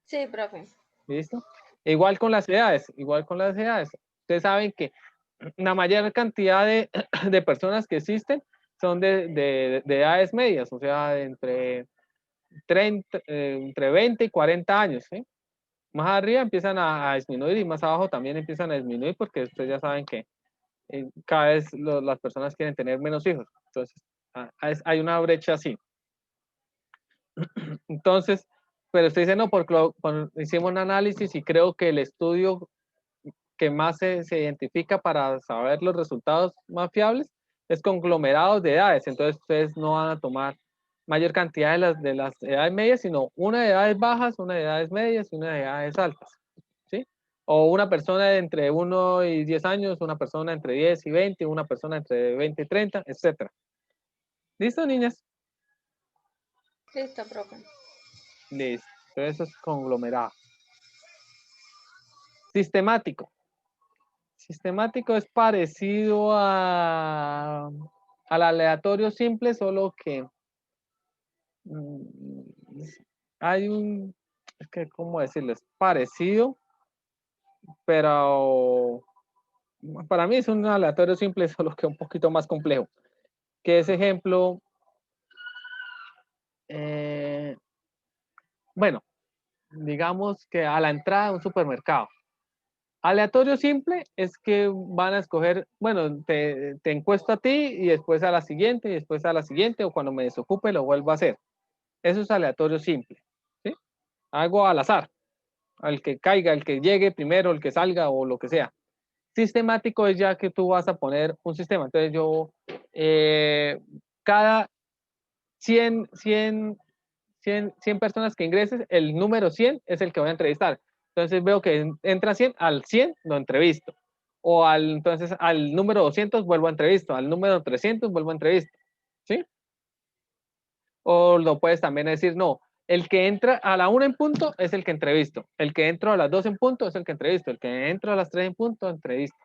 Sí, profe. ¿Listo? Igual con las edades, igual con las edades. Ustedes saben que la mayor cantidad de personas que existen son de edades medias, o sea, entre 30, entre 20 y 40 años, ¿sí? Más arriba empiezan a disminuir y más abajo también empiezan a disminuir porque ustedes ya saben que cada vez las personas quieren tener menos hijos. Entonces, hay una brecha así. Entonces, pero usted dice, no, porque hicimos un análisis y creo que el estudio que más se identifica para saber los resultados más fiables es conglomerados de edades. Entonces, ustedes no van a tomar mayor cantidad de las edades medias, sino una de edades bajas, una de edades medias y una de edades altas. ¿Sí? O una persona de entre 1 y 10 años, una persona entre 10 y 20, una persona entre 20 y 30, etc. ¿Listo, niñas? Listo, profe. Listo. Entonces, eso es conglomerado. Sistemático. Sistemático es parecido al aleatorio simple, solo que mm, hay es que, ¿cómo decirles? Parecido, pero para mí es un aleatorio simple, solo que un poquito más complejo. Que ese ejemplo, eh, bueno, digamos que a la entrada de un supermercado. Aleatorio simple es que van a escoger, bueno, te encuesto a ti y después a la siguiente y después a la siguiente o cuando me desocupe lo vuelvo a hacer. Eso es aleatorio simple. ¿Sí? Algo al azar, al que caiga, el que llegue primero, el que salga o lo que sea. Sistemático es ya que tú vas a poner un sistema. Entonces cada 100 personas que ingreses, el número 100 es el que voy a entrevistar. Entonces veo que entra 100, al 100 lo entrevisto. O entonces al número 200 vuelvo a entrevisto, al número 300 vuelvo a entrevisto. ¿Sí? O lo puedes también decir, no, El que entra a la 1 en punto es el que entrevisto. El que entra a las 2 en punto es el que entrevisto. El que entra a las 3 en punto, entrevisto.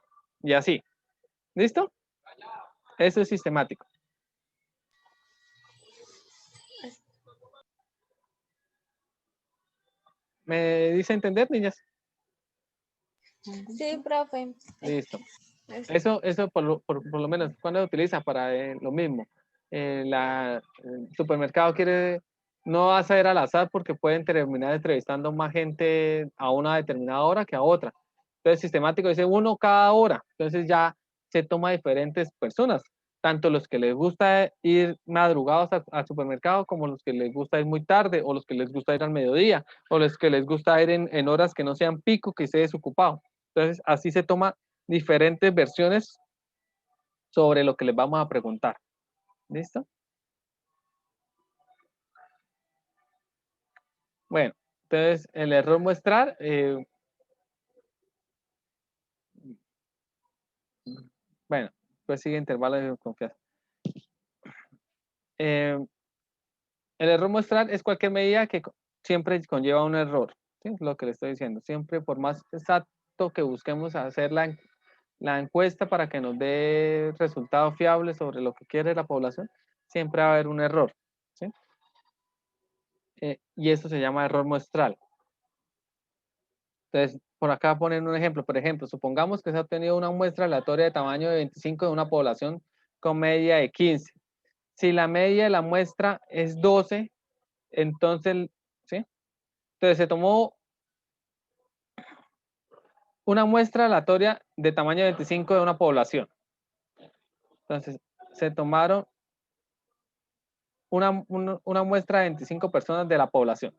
Y así. ¿Listo? Eso es sistemático. ¿Me dice entender, niñas? Sí, profe. Listo. Eso por lo menos, ¿cuándo se utiliza? Para lo mismo. El supermercado quiere, no va a ser al azar porque pueden terminar entrevistando más gente a una determinada hora que a otra. Entonces, sistemático dice uno cada hora. Entonces ya se toma diferentes personas, tanto los que les gusta ir madrugados al supermercado como los que les gusta ir muy tarde o los que les gusta ir al mediodía o los que les gusta ir en horas que no sean pico, que esté desocupado. Entonces, así se toma diferentes versiones sobre lo que les vamos a preguntar. ¿Listo? Bueno, entonces el error muestral, bueno, pues sigue intervalo de confianza. El error muestral es cualquier medida que siempre conlleva un error, ¿sí? Es lo que le estoy diciendo. Siempre, por más exacto que busquemos hacer la encuesta para que nos dé resultados fiables sobre lo que quiere la población, siempre va a haber un error, ¿sí? Y eso se llama error muestral. Entonces, por acá ponen un ejemplo. Por ejemplo, supongamos que se ha obtenido una muestra aleatoria de tamaño de 25 de una población con media de 15. Si la media de la muestra es 12, entonces, ¿sí? Entonces se tomó una muestra aleatoria de tamaño de 25 de una población. Entonces, se tomaron una muestra de 25 personas de la población.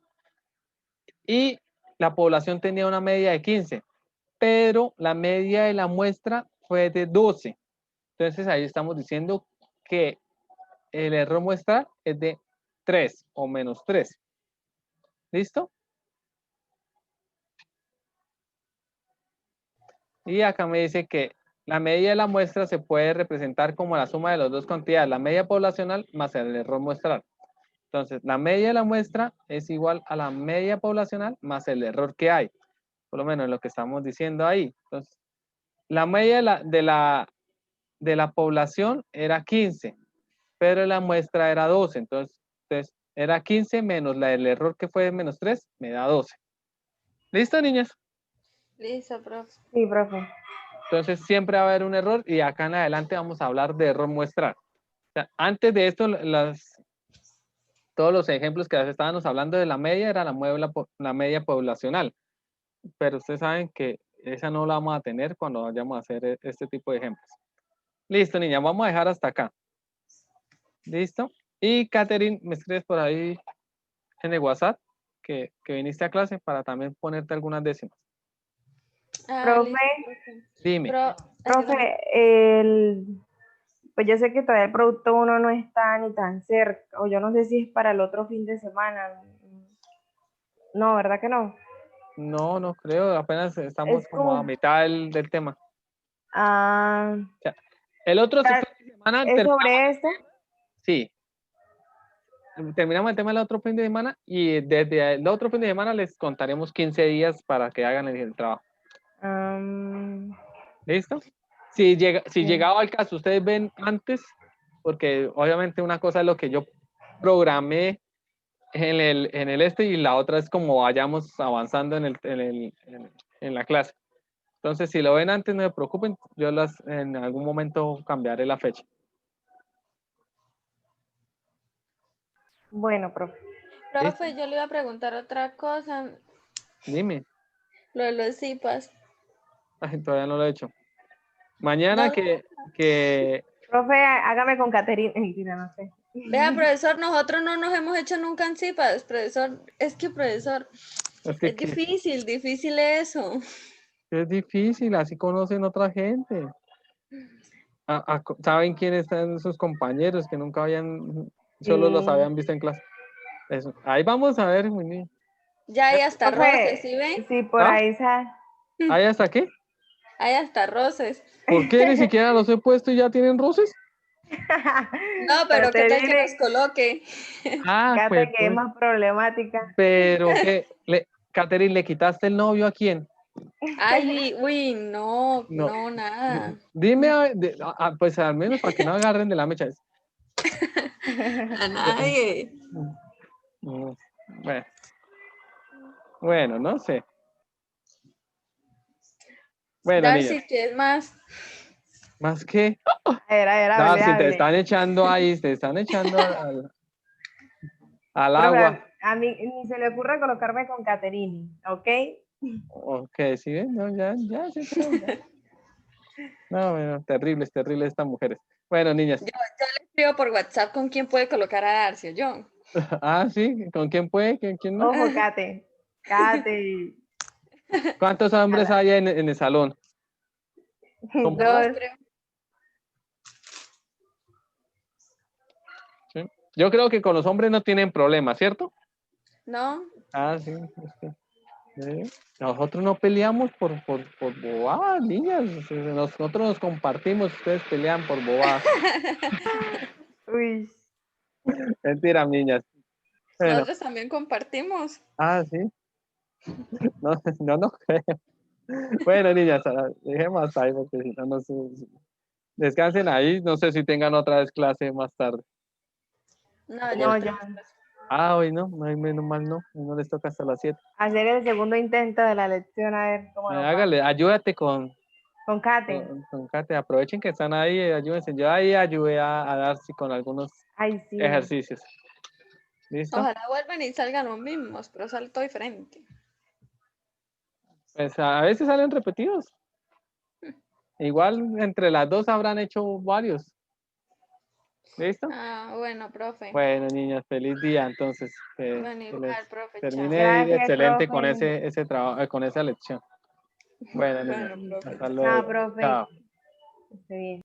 Y la población tenía una media de 15, pero la media de la muestra fue de 12. Entonces ahí estamos diciendo que el error muestral es de 3 o menos 3. ¿Listo? Y acá me dice que la media de la muestra se puede representar como la suma de las dos cantidades, la media poblacional más el error muestral. Entonces, la media de la muestra es igual a la media poblacional más el error que hay. Por lo menos lo que estamos diciendo ahí. Entonces, la media de la población era 15, pero la muestra era 12. Entonces era 15 menos la del error que fue de menos 3, me da 12. ¿Listo, niñas? Listo, profe. Sí, profe. Entonces siempre va a haber un error y acá en adelante vamos a hablar de error muestral. O sea, antes de esto, todos los ejemplos que estábamos hablando de la media era la media poblacional, pero ustedes saben que esa no la vamos a tener cuando vayamos a hacer este tipo de ejemplos. Listo, niña, vamos a dejar hasta acá. ¿Listo? Y Catherine, me escribes por ahí en el WhatsApp que viniste a clase para también ponerte algunas décimas. Profe, Listo, Dime. profe, pues yo sé que todavía el producto 1 no está ni tan cerca, o yo no sé si es para el otro fin de semana. No, ¿verdad que no? No, no creo, apenas estamos Es como a como, mitad del tema. ah, O sea, el otro fin ta- de semana es sobre este. sí, terminamos el tema del otro fin de semana y desde el otro fin de semana les contaremos 15 días para que hagan el trabajo. ¿Listo? Si Sí. llegaba al caso, ustedes ven antes, porque obviamente una cosa es lo que yo programé en el este y la otra es como vayamos avanzando en la clase. Entonces, si lo ven antes, no se preocupen, yo en algún momento cambiaré la fecha. Bueno, profe. ¿Listo? Profe, yo le iba a preguntar otra cosa, Dime. lo de los CIPAS. Ay, todavía no lo he hecho. Mañana No, que Profe, hágame con Caterina. Mentira, no sé. vea, profesor, nosotros no nos hemos hecho nunca en CIPAS, profesor. Es que, profesor, es es difícil eso. es difícil, así conocen otra gente. Saben quiénes están sus compañeros que nunca habían, solo los Sí. habían visto en clase. Eso. Ahí vamos a ver, muy bien. Ya hay hasta roces, ¿sí Profe, ven? sí, por ¿Ah? ahí sale. ¿Ahí hasta qué? Hay hasta roces. ¿Por qué ni siquiera los he puesto y ya tienen roces? No, pero ¿qué tal que Caterine, nos coloque? Ah, Cata, pues, que es más problemática. pero que, Catherine, ¿le quitaste el novio a quién? Ay, uy, no, No. no, nada. Dime, pues al menos para que no agarren de la mecha. A nadie. Mm, Bueno, bueno, no sé. Bueno, niñas, Darcy, ¿qué es más? más que Era, hable, Darcy, te hable. están echando ahí, te están echando al Profe, agua. a mí ni se le ocurre colocarme con Caterine, ¿ok? Ok, ¿sí ven? No, ya, sí, ya. No, bueno, terribles, terribles estas mujeres. Bueno, niñas. Yo le escribo por WhatsApp con quién puede colocar a Darcy, yo. Ah, sí, ¿con quién puede? ¿Quién no? Ojo, Cate. Cate. ¿Cuántos hombres hay en el salón? Como Dos, Dos. creo. ¿sí? Yo creo que con los hombres no tienen problema, ¿cierto? ¿No? Ah, sí. Nosotros no peleamos por bobadas, niñas. Nosotros nos compartimos, ustedes pelean por bobadas. Uy. Mentira, niñas. Bueno, Nosotros también compartimos. sí. No, no creo. Bueno, niñas, dejemos hasta ahí porque si no, no sé. Descansen ahí. No sé si tengan otra vez clase más tarde. No, Hoy. ya No, ya. Hoy no, menos mal no. Hoy no les toca hasta las 7. Hacer el segundo intento de la lección, a ver cómo nos va. Hágale, ayúdate Con Kate. con Kate. Aprovechen que están ahí, ayúdense. Yo ahí ayudé a Darcy con algunos Ay, sí. ejercicios. ¿Listo? ojalá vuelvan y salgan los mismos, pero salto diferente. Pues a veces salen repetidos. Igual entre las dos habrán hecho varios. ¿Listo? Ah, bueno, profe. Bueno, niñas, feliz día. Entonces, Bueno, que les igual, profe, chao. termine Gracias, excelente con profe. ese trabajo, con esa lección. Bueno, niñas, Bueno, profe, hasta chao. luego. Chao, profe. Chao. Esté bien.